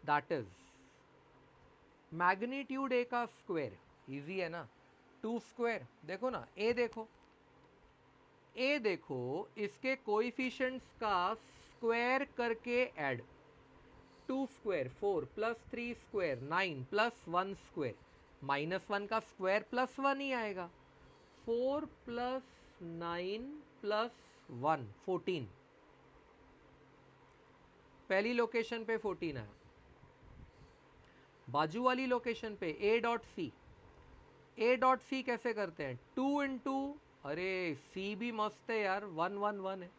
That is magnitude a का स्क्वायर। इजी है ना, 2 स्क्वायर। देखो ना, ए देखो, ए देखो, इसके कोएफिशिएंट्स का स्क्वायर करके add. 2 square 4 plus 3 square 9 plus 1 square, -1 का स्क्वायर प्लस 1 ही आएगा। 4 प्लस 9 प्लस 1 14। पहली लोकेशन पे 14 है, बाजू वाली लोकेशन पे ए डॉट सी। ए डॉट सी कैसे करते हैं, 2 इंटू, अरे सी भी मस्त है यार, 1 1 1 है।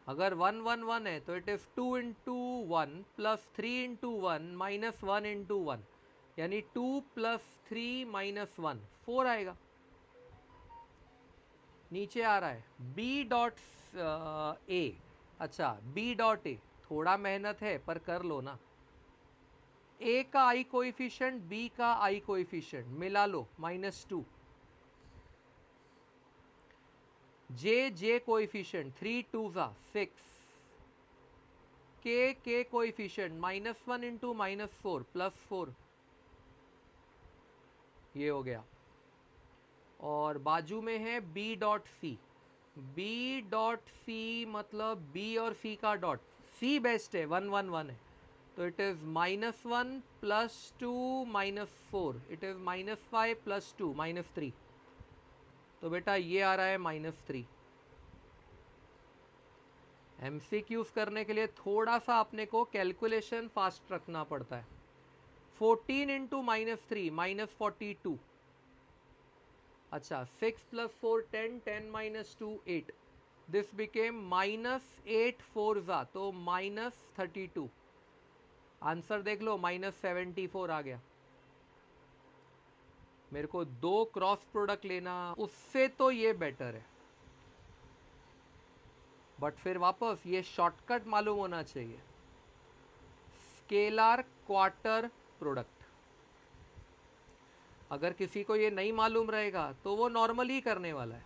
अगर 1 1 1 है तो it is 2 into 1 plus 3 into 1 minus 1 into 1, यानी 2 प्लस 3 माइनस 1 4 आएगा। नीचे आ रहा है बी डॉट ए। अच्छा, बी डॉट ए थोड़ा मेहनत है पर कर लो ना। ए का आई कोएफिशिएंट, बी का आई कोएफिशिएंट मिला लो, -2। जे कोएफिशिएंट 3 2 6। के कोएफिशिएंट -1 इंटू -4 +4, ये हो गया। और बाजू में है b dot c. B dot c मतलब बी और सी का डॉट, सी बेस्ट है, 1 1 1 है, तो इट इज -1 +2 -4, इट इज -5 +2 -3। तो बेटा ये आ रहा है -3। एमसीक्यूज करने के लिए थोड़ा सा अपने को कैलकुलेशन फास्ट रखना पड़ता है। 14 इंटू -3 -42। अच्छा, 6 + 4 10 10 - 2 8। दिस बिकेम -8 4 तो -32। आंसर देख लो, -74 आ गया। मेरे को 2 क्रॉस प्रोडक्ट लेना, उससे तो ये बेटर है, बट फिर वापस ये शॉर्टकट मालूम होना चाहिए। स्केलर क्वार्टर प्रोडक्ट, अगर किसी को ये नहीं मालूम रहेगा तो वो नॉर्मली करने वाला है,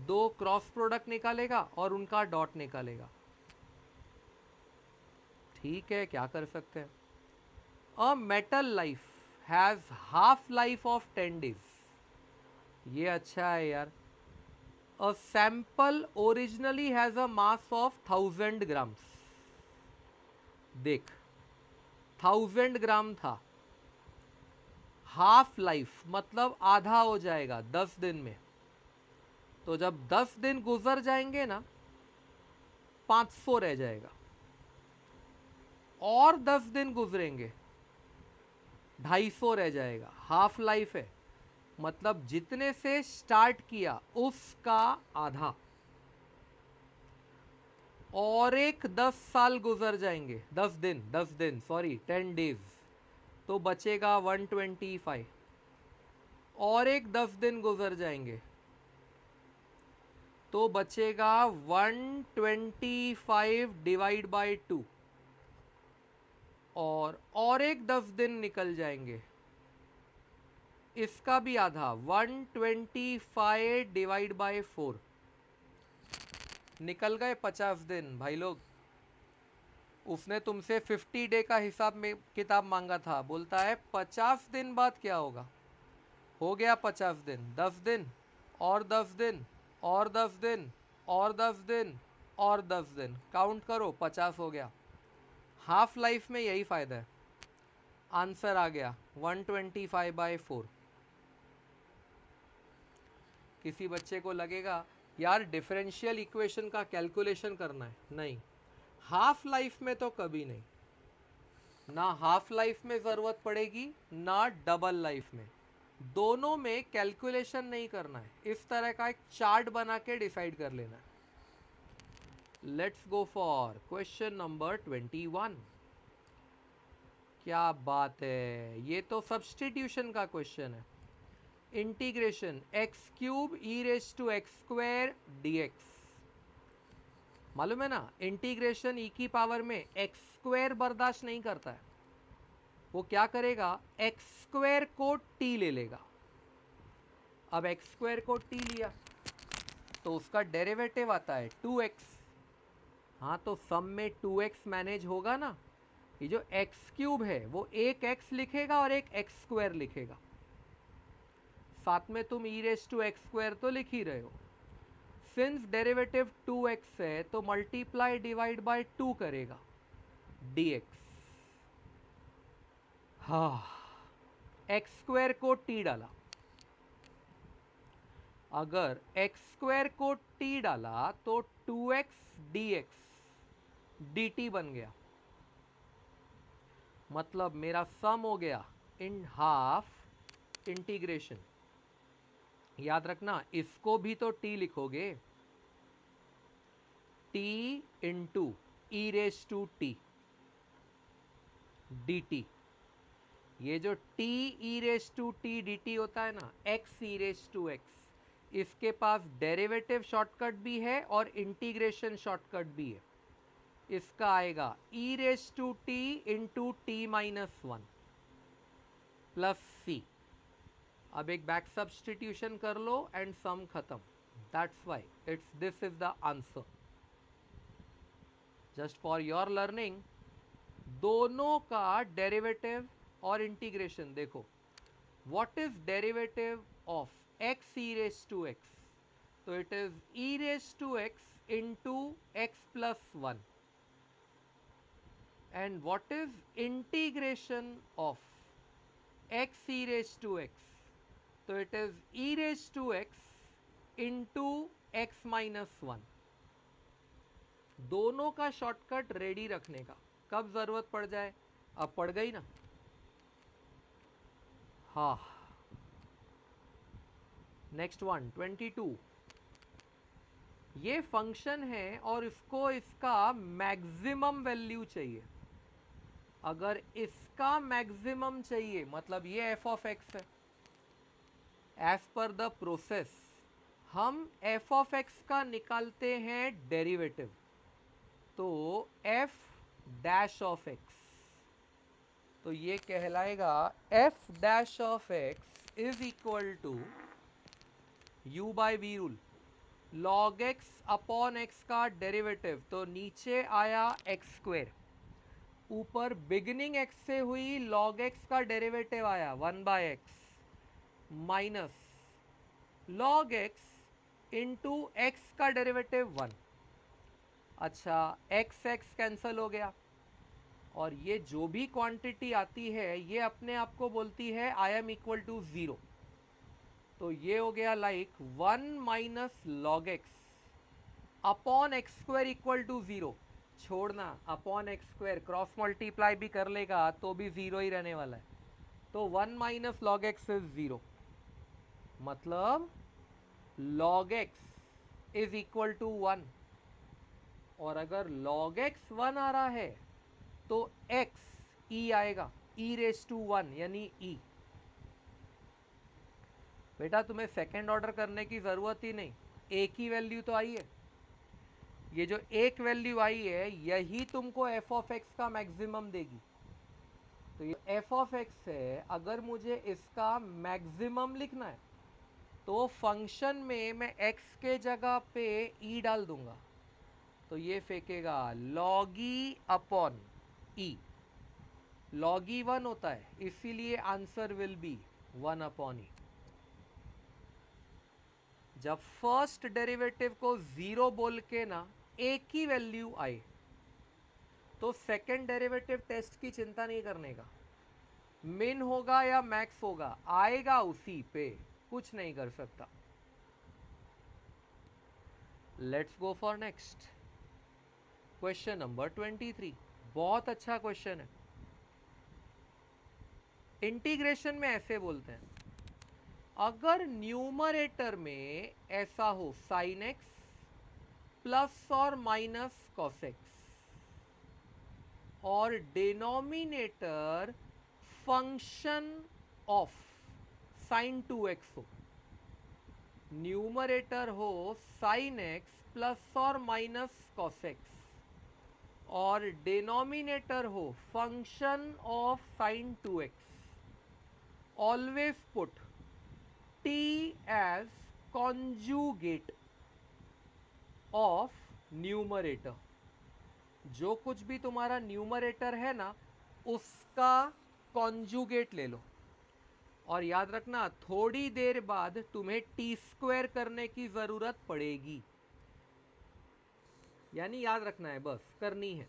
2 क्रॉस प्रोडक्ट निकालेगा और उनका डॉट निकालेगा। ठीक है, क्या कर सकते हैं। A metal life has half life of 10 days. ये अच्छा है यार। A sample originally has a mass of 1000 grams. देख, 1000 ग्राम था, हाफ लाइफ मतलब आधा हो जाएगा 10 दिन में। तो जब 10 दिन गुजर जाएंगे ना, 500 रह जाएगा, और 10 दिन गुजरेंगे 250 रह जाएगा। हाफ लाइफ है, मतलब जितने से स्टार्ट किया उसका आधा। और एक 10 साल गुजर जाएंगे, 10 दिन सॉरी 10 डेज, तो बचेगा 125। और एक 10 दिन गुजर जाएंगे तो बचेगा 125 डिवाइड बाय 2। और एक 10 दिन निकल जाएंगे, इसका भी आधा, 125 डिवाइड बाय 4। निकल गए 50 दिन भाई लोग। उसने तुमसे 50 डे का हिसाब में किताब मांगा था, बोलता है 50 दिन बाद क्या होगा। हो गया 50 दिन, 10 दिन और 10 दिन और 10 दिन और 10 दिन और 10 दिन, काउंट करो 50 हो गया। हाफ लाइफ में यही फायदा है। आंसर आ गया 125/4। किसी बच्चे को लगेगा यार डिफरेंशियल इक्वेशन का कैलकुलेशन करना है, नहीं, हाफ लाइफ में तो कभी नहीं, ना हाफ लाइफ में ज़रूरत पड़ेगी ना डबल लाइफ में, दोनों में कैलकुलेशन नहीं करना है, इस तरह का एक चार्ट बना के डिसाइड कर लेना है। Let's go for question number 21। क्या बात है, ये तो सब्स्टिट्यूशन का क्वेश्चन है। Integration x cube e raise to x square d x. मालूम है ना, इंटीग्रेशन ई की पावर में एक्स स्क्वायर बर्दाश्त नहीं करता है। वो क्या करेगा, एक्स स्क्वायर को टी ले लेगा। अब एक्स स्क्वायर को टी लिया तो उसका डेरिवेटिव आता है 2x। हाँ, तो सम में 2x मैनेज होगा ना। ये जो एक्स क्यूब है वो एक x लिखेगा और एक एक्स स्क्वायर लिखेगा, साथ में तुम ई रेस टू एक्स स्क्वायर तो लिख ही रहे हो। सिंस डेरिवेटिव 2x है तो मल्टीप्लाई डिवाइड बाय 2 करेगा dx। हाँ, एक्स स्क्वायर को t डाला, अगर एक्स स्क्वायर को t डाला तो 2x dx dt बन गया। मतलब मेरा सम हो गया इन हाफ इंटीग्रेशन। याद रखना इसको भी तो t लिखोगे, t into e raise to t dt। ये जो t e raise to t d t होता है ना, x e raise to x, इसके पास डेरिवेटिव शॉर्टकट भी है और इंटीग्रेशन शॉर्टकट भी है। इसका आएगा e raise to t into t minus 1 plus c. अब एक बैक सब्सटीट्यूशन कर लो एंड सम खत्म। That's why it's this is the answer. Just for your learning, दोनों का डेरिवेटिव और इंटीग्रेशन देखो। What is derivative of x e raise to x, तो it is e raise to x into x plus 1। And what is integration of x e raise to x, तो it is e raise to x into x minus 1। दोनों का shortcut ready रखने का, कब जरूरत पड़ जाए। अब पड़ गई ना। हाँ, नेक्स्ट वन 22। ये फंक्शन है और इसको इसका मैक्सिमम वैल्यू चाहिए। अगर इसका मैक्सिमम चाहिए मतलब ये एफ ऑफ एक्स है। एज पर द प्रोसेस हम एफ ऑफ एक्स का निकालते हैं डेरिवेटिव, तो एफ डैश ऑफ एक्स, तो ये कहलाएगा f dash of x is equal to u by v rule, log x upon x का डेरिवेटिव, तो नीचे आया एक्स स्क्वेयर, ऊपर बिगिनिंग एक्स से हुई लॉग एक्स का डेरिवेटिव आया 1/x minus log x into x का डेरिवेटिव 1। अच्छा, एक्स एक्स कैंसल हो गया और ये जो भी क्वांटिटी आती है ये अपने आप को बोलती है आई एम इक्वल टू 0। तो ये हो गया like 1 minus log x upon x square equal to 0। छोड़ना, upon x square cross multiply भी कर लेगा तो भी 0 ही रहने वाला है। तो 1 माइनस लॉग एक्स इज 0, मतलब log x is equal to 1। और अगर लॉग एक्स 1 आ रहा है तो x e आएगा, e रेस टू 1 यानी e। बेटा तुम्हें सेकेंड ऑर्डर करने की जरूरत ही नहीं, एक ही वैल्यू तो आई है। ये जो एक वैल्यू आई है यही तुमको एफ ऑफ एक्स का मैक्सिमम देगी। तो ये एफ ऑफ एक्स है, अगर मुझे इसका मैक्सिमम लिखना है तो फंक्शन में मैं x के जगह पे e डाल दूंगा। तो ये फेंकेगा लॉगी अपॉन ई। लॉगी 1 होता है, इसीलिए आंसर विल बी 1 अपॉन ई। जब फर्स्ट डेरिवेटिव को 0 बोल के ना एक ही वैल्यू आए, तो सेकंड डेरिवेटिव टेस्ट की चिंता नहीं करने का। मिन होगा या मैक्स होगा, आएगा उसी पे, कुछ नहीं कर सकता। Let's go for next question number 23। बहुत अच्छा क्वेश्चन है। इंटीग्रेशन में ऐसे बोलते हैं, अगर न्यूमरेटर में ऐसा हो साइन एक्स प्लस और माइनस कॉस एक्स और denominator function of sine 2x हो, न्यूमरेटर हो साइन एक्स प्लस और माइनस कॉस एक्स और डिनोमिनेटर हो function of sine 2x, always put t as conjugate of numerator. जो कुछ भी तुम्हारा न्यूमरेटर है ना, उसका कॉन्जुगेट ले लो। और याद रखना, थोड़ी देर बाद तुम्हें टी स्क्वायर करने की जरूरत पड़ेगी, यानी याद रखना है, बस करनी है।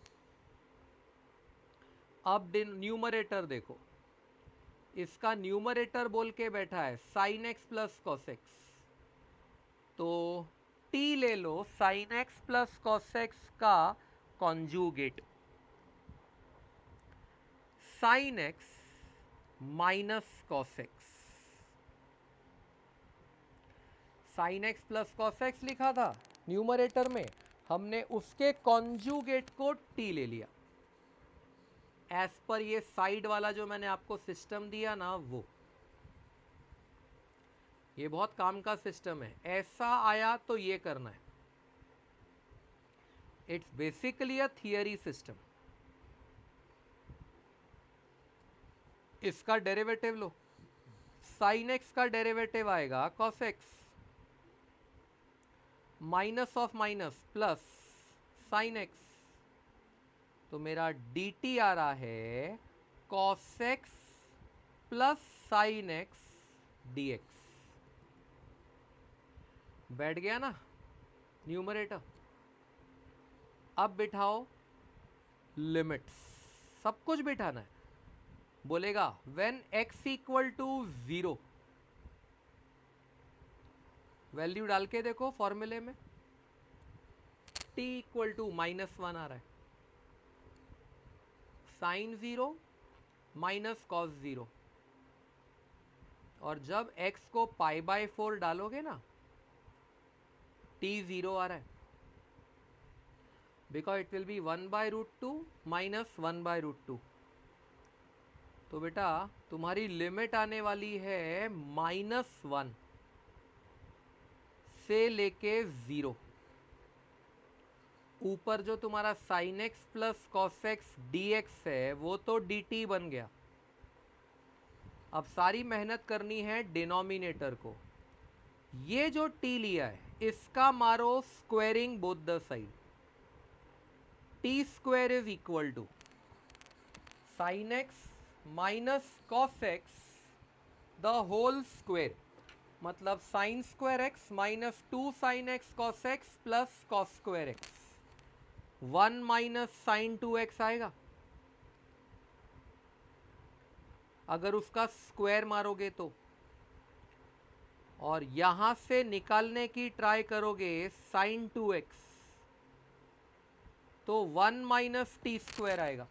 अब न्यूमरेटर देखो, इसका न्यूमरेटर बोल के बैठा है sine x plus cos x, तो t ले लो sine x plus cos x का conjugate, sine x minus cos x. Sine x plus cos x लिखा था न्यूमरेटर में, हमने उसके कॉन्जुगेट को t ले लिया, एज पर ये साइड वाला जो मैंने आपको सिस्टम दिया ना वो। ये बहुत काम का सिस्टम है, ऐसा आया तो ये करना है। It's basically a theory system. इसका डेरिवेटिव लो, साइन एक्स का डेरिवेटिव आएगा cos x, minus of minus plus sine x, तो मेरा डी टी आ रहा है cos x plus sine x D x. बैठ गया ना न्यूमरेटर। अब बिठाओ लिमिट्स, सब कुछ बिठाना है। बोलेगा when x equal to 0, value डाल के देखो फॉर्मूले में, t इक्वल टू -1 आ रहा है, साइन 0 माइनस कॉस 0, और जब x को π/4 डालोगे ना, t 0 आ रहा है, because it will B 1/√2 minus 1/√2। तो बेटा तुम्हारी लिमिट आने वाली है -1 से लेके 0। ऊपर जो तुम्हारा sign x plus cos x D x है, वो तो डी टी बन गया। अब सारी मेहनत करनी है डिनोमिनेटर को। ये जो टी लिया है, इसका मारो squaring both the side, t square is equal to sine x minus cos x the whole square, मतलब sine square x minus 2 sine x cos x plus cos square x, 1 minus sine 2x आएगा अगर उसका square मारोगे तो। और यहां से निकालने की ट्राई करोगे साइन 2x, तो 1 माइनस टी स्क्वायर आएगा,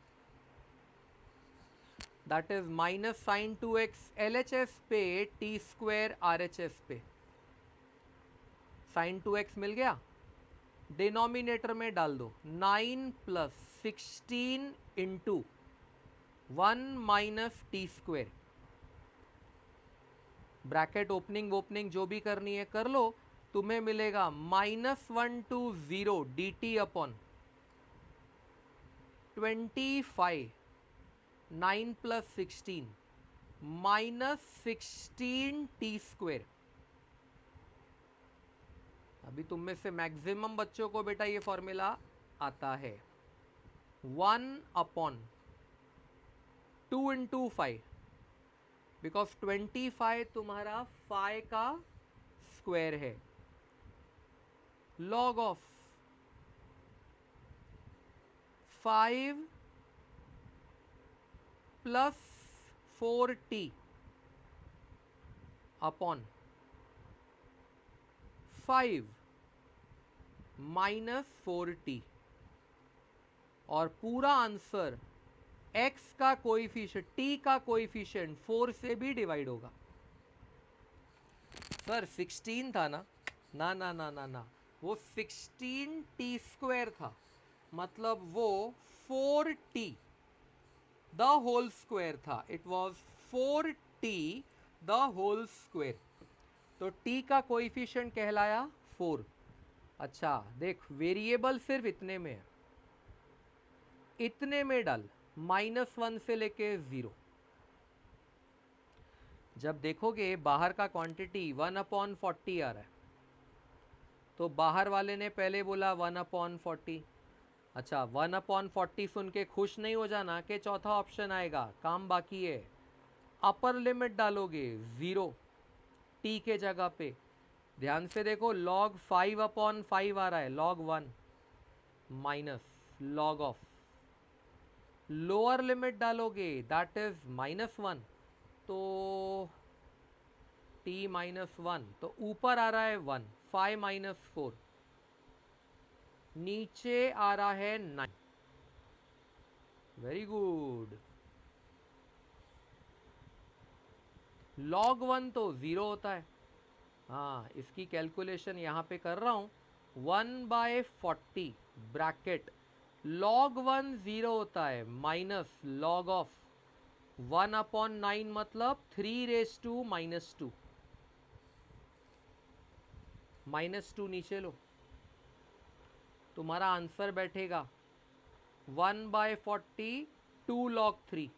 that is minus sine 2x LHS पे टी स्क्वायर RHS पे। साइन 2x मिल गया, डिनोमिनेटर में डाल दो 9 plus 16 into 1 minus t square, bracket opening opening जो भी करनी है कर लो, तुम्हें मिलेगा -1 to 0 D T upon 25, 9 plus 16 -16 T square. अभी तुम में से मैक्सिमम बच्चों को बेटा ये फॉर्मूला आता है 1/2 × 5, बिकॉज 25 तुम्हारा फाइ का स्क्वायर है। Log of 5 + 4t upon 5 - 4t, और पूरा आंसर x का कोएफिशिएंट, t का कोएफिशिएंट 4 से भी डिवाइड होगा। सर 16 था ना? ना ना ना ना ना, वो 16t² था, मतलब वो 4t द होल स्क्वायर था। It was 4t the whole square. तो t का कोएफिशिएंट कहलाया 4। अच्छा देख, वेरिएबल सिर्फ इतने में है, इतने में डाल, -1 से लेके 0। जब देखोगे बाहर का क्वांटिटी 1/40 आ रहा है, तो बाहर वाले ने पहले बोला 1/40। अच्छा, 1/40 सुन के खुश नहीं हो जाना कि चौथा ऑप्शन आएगा, काम बाकी है। अपर लिमिट डालोगे 0 t के जगह पे। ध्यान से देखो, log 5/5 आ रहा है, log 1 minus log of, lower limit डालोगे दैट इज -1, तो t -1, तो ऊपर आ रहा है 1, 5 - 4, नीचे आ रहा है 9। Very good. log 1 तो 0 होता है। हाँ, इसकी कैलकुलेशन यहाँ पे कर रहा हूँ। 1/40 ब्रैकेट log 1 0 होता है, माइनस log ऑफ 1/9, मतलब 3⁻2 -2। -2 नीचे लो, तुम्हारा आंसर बैठेगा 1/40 2 log 3,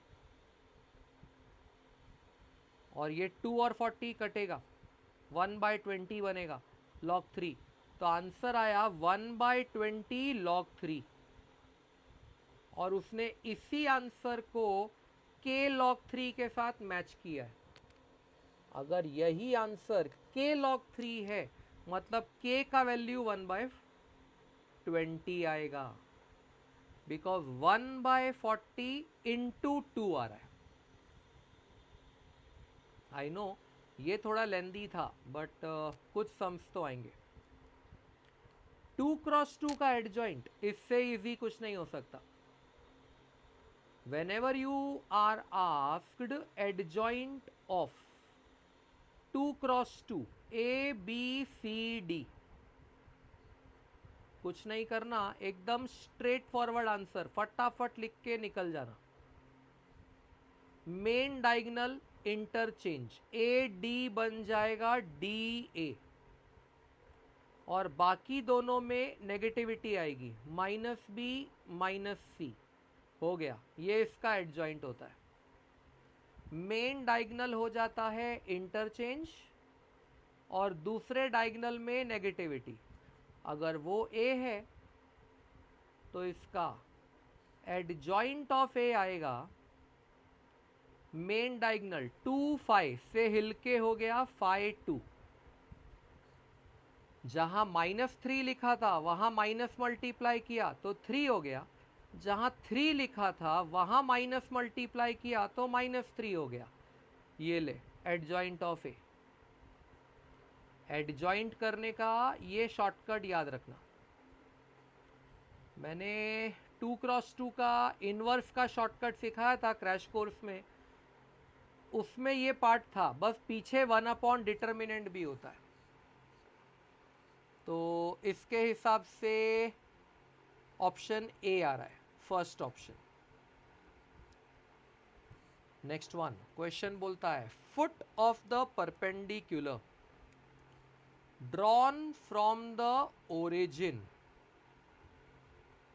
और ये 2 और 40 कटेगा, 1/20 बनेगा log 3। तो आंसर आया 1/20 log 3, और उसने इसी आंसर को k log 3 के साथ मैच किया है। अगर यही आंसर k log 3 है, मतलब k का वैल्यू 1/20 आएगा, बिकॉज 1/40 × 2 आ रहा है। आई नो ये थोड़ा लेंदी था, बट कुछ सम्स तो आएंगे। 2 × 2 का एडजॉइंट इससे इजी कुछ नहीं हो सकता। Whenever you are asked adjoint of 2 × 2 A B C D, कुछ नहीं करना, एकदम स्ट्रेट फॉरवर्ड आंसर फटाफट लिख के निकल जाना। Main diagonal interchange, A D बन जाएगा डी ए, और बाकी दोनों में नेगेटिविटी आएगी, -b -c। हो गया, ये इसका एडजॉइंट होता है। मेन डायगोनल हो जाता है इंटरचेंज, और दूसरे डायगोनल में नेगेटिविटी। अगर वो ए है तो इसका एडजॉइंट ऑफ ए आएगा मेन डायगोनल 2 5 से हिल के हो गया 5 2। जहां -3 लिखा था वहां माइनस मल्टीप्लाई किया तो 3 हो गया, जहां 3 लिखा था वहां माइनस मल्टीप्लाई किया तो -3 हो गया। ये ले एडजॉइंट ऑफ ए। एडजॉइंट करने का ये शॉर्टकट याद रखना। मैंने 2 × 2 का इनवर्स का शॉर्टकट सिखाया था क्रैश कोर्स में, उसमें ये पार्ट था, बस पीछे 1 डिटर्मिनेंट भी होता है। तो इसके हिसाब से ऑप्शन ए आ रहा है, first option. Next one question बोलता है, foot of the perpendicular drawn from the origin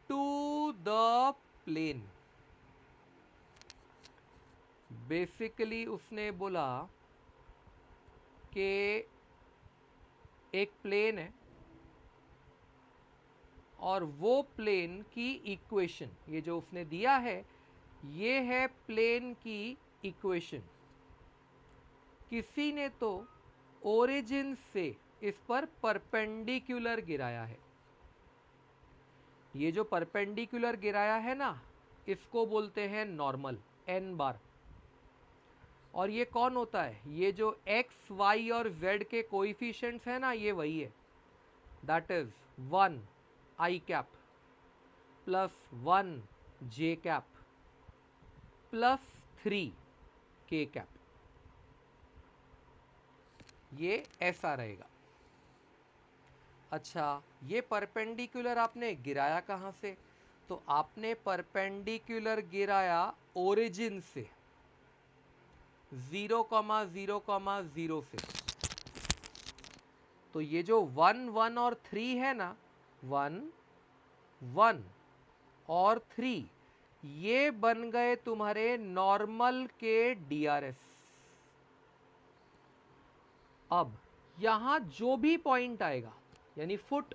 to the plane. Basically उसने बोला कि एक प्लेन है, और वो प्लेन की इक्वेशन, ये जो उसने दिया है ये है प्लेन की इक्वेशन। किसी ने तो ओरिजिन से इस पर परपेंडिकुलर गिराया है। ये जो परपेंडिकुलर गिराया है ना, इसको बोलते हैं नॉर्मल, एन बार। और ये कौन होता है? ये जो एक्स वाई और जेड के कोइफिशिएंट्स है ना, ये वही है। That is 1 I cap plus 1 J cap plus 3 के कैप। ये ऐसा रहेगा। अच्छा, ये परपेंडिकुलर आपने गिराया कहाँ से? तो आपने परपेंडिकुलर गिराया ओरिजिन से, 0,0,0 से। तो ये जो 1 1 और 3 है ना, 1 1 और 3, ये बन गए तुम्हारे नॉर्मल के डीआरएस। अब यहां जो भी पॉइंट आएगा, यानी फुट,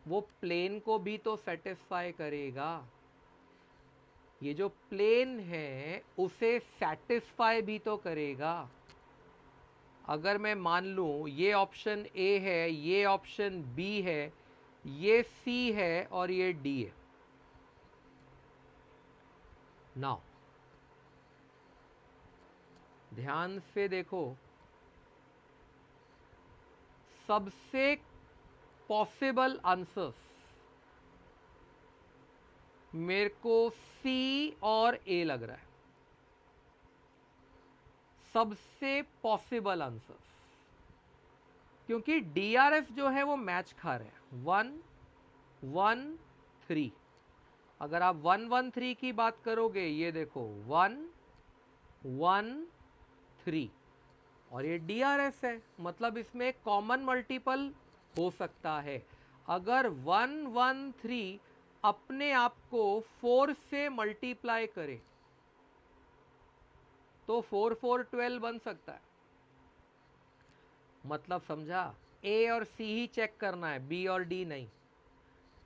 वो प्लेन को भी तो सेटिस्फाई करेगा। ये जो प्लेन है उसे सेटिस्फाई भी तो करेगा। अगर मैं मान लूं ये ऑप्शन ए है, ये ऑप्शन बी है, ये सी है और ये डी है। नाउ ध्यान से देखो, सबसे पॉसिबल आंसर्स मेरे को सी और ए लग रहा है, सबसे पॉसिबल आंसर्स। क्योंकि डीआरएफ जो है वो मैच खा रहे हैं, 1 1 3। अगर आप 1 1 3 की बात करोगे, ये देखो 1 1 3, और ये डीआरएस है, मतलब इसमें कॉमन मल्टीपल हो सकता है। अगर 1 1 3 अपने आप को 4 से मल्टीप्लाई करे तो 4 4 12 बन सकता है। मतलब समझा? ए और सी ही चेक करना है, बी और डी नहीं।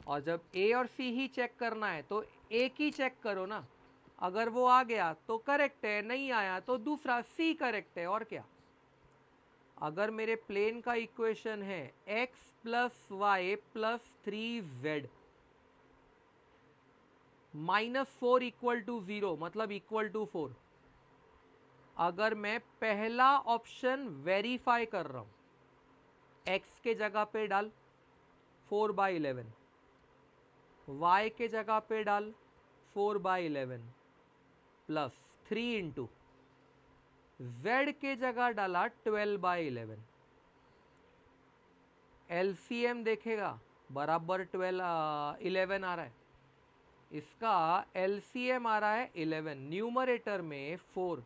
और जब ए और सी ही चेक करना है तो एक ही चेक करो ना। अगर वो आ गया तो करेक्ट है, नहीं आया तो दूसरा सी करेक्ट है, और क्या। अगर मेरे प्लेन का इक्वेशन है x plus y plus 3z -4 equal to 0, मतलब इक्वल टू 4। अगर मैं पहला ऑप्शन वेरीफाई कर रहा हूं, x के जगह पे डाल 4/11, y के जगह पे डाल 4/11 प्लस 3 इंटू z के जगह डाला 12/11। एलसीएम देखेगा बराबर 11 आ रहा है। इसका एलसीएम आ रहा है 11। न्यूमरेटर में 4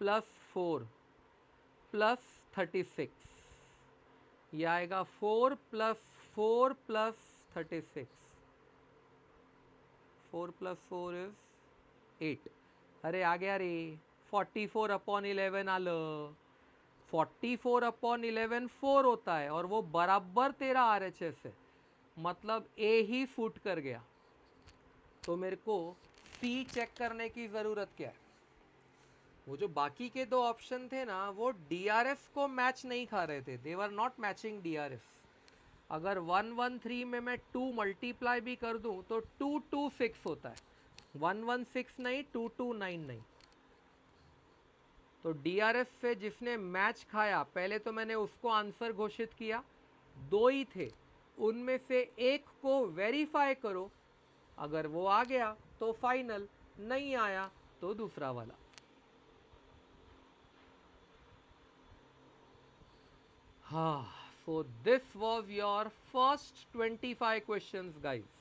प्लस 4 प्लस 36, ये आएगा 4 प्लस 4 प्लस 36। 4 plus 4 is 8। अरे आ गया रे, 44/11 आलं। 44/11 4 होता है और वो बराबर तेरा आरएचएस है, मतलब ए ही फुट कर गया। तो मेरे को सी चेक करने की जरूरत क्या है? वो जो बाकी के दो ऑप्शन थे ना, वो डीआरएस को मैच नहीं खा रहे थे, दे वर नॉट मैचिंग डीआरएस। अगर 1 1 3 में मैं 2 मल्टीप्लाई भी कर दूं तो 2 2 6 होता है, 1 1 6 नहीं, 2 2 9 नहीं। तो डीआरएस से जिसने मैच खाया, पहले तो मैंने उसको आंसर घोषित किया, दो ही थे, उनमें से एक को वेरीफाई करो। अगर वो आ गया तो फाइनल, नहीं आया तो दूसरा वाला। हाँ, so this was your first 25 questions, guys.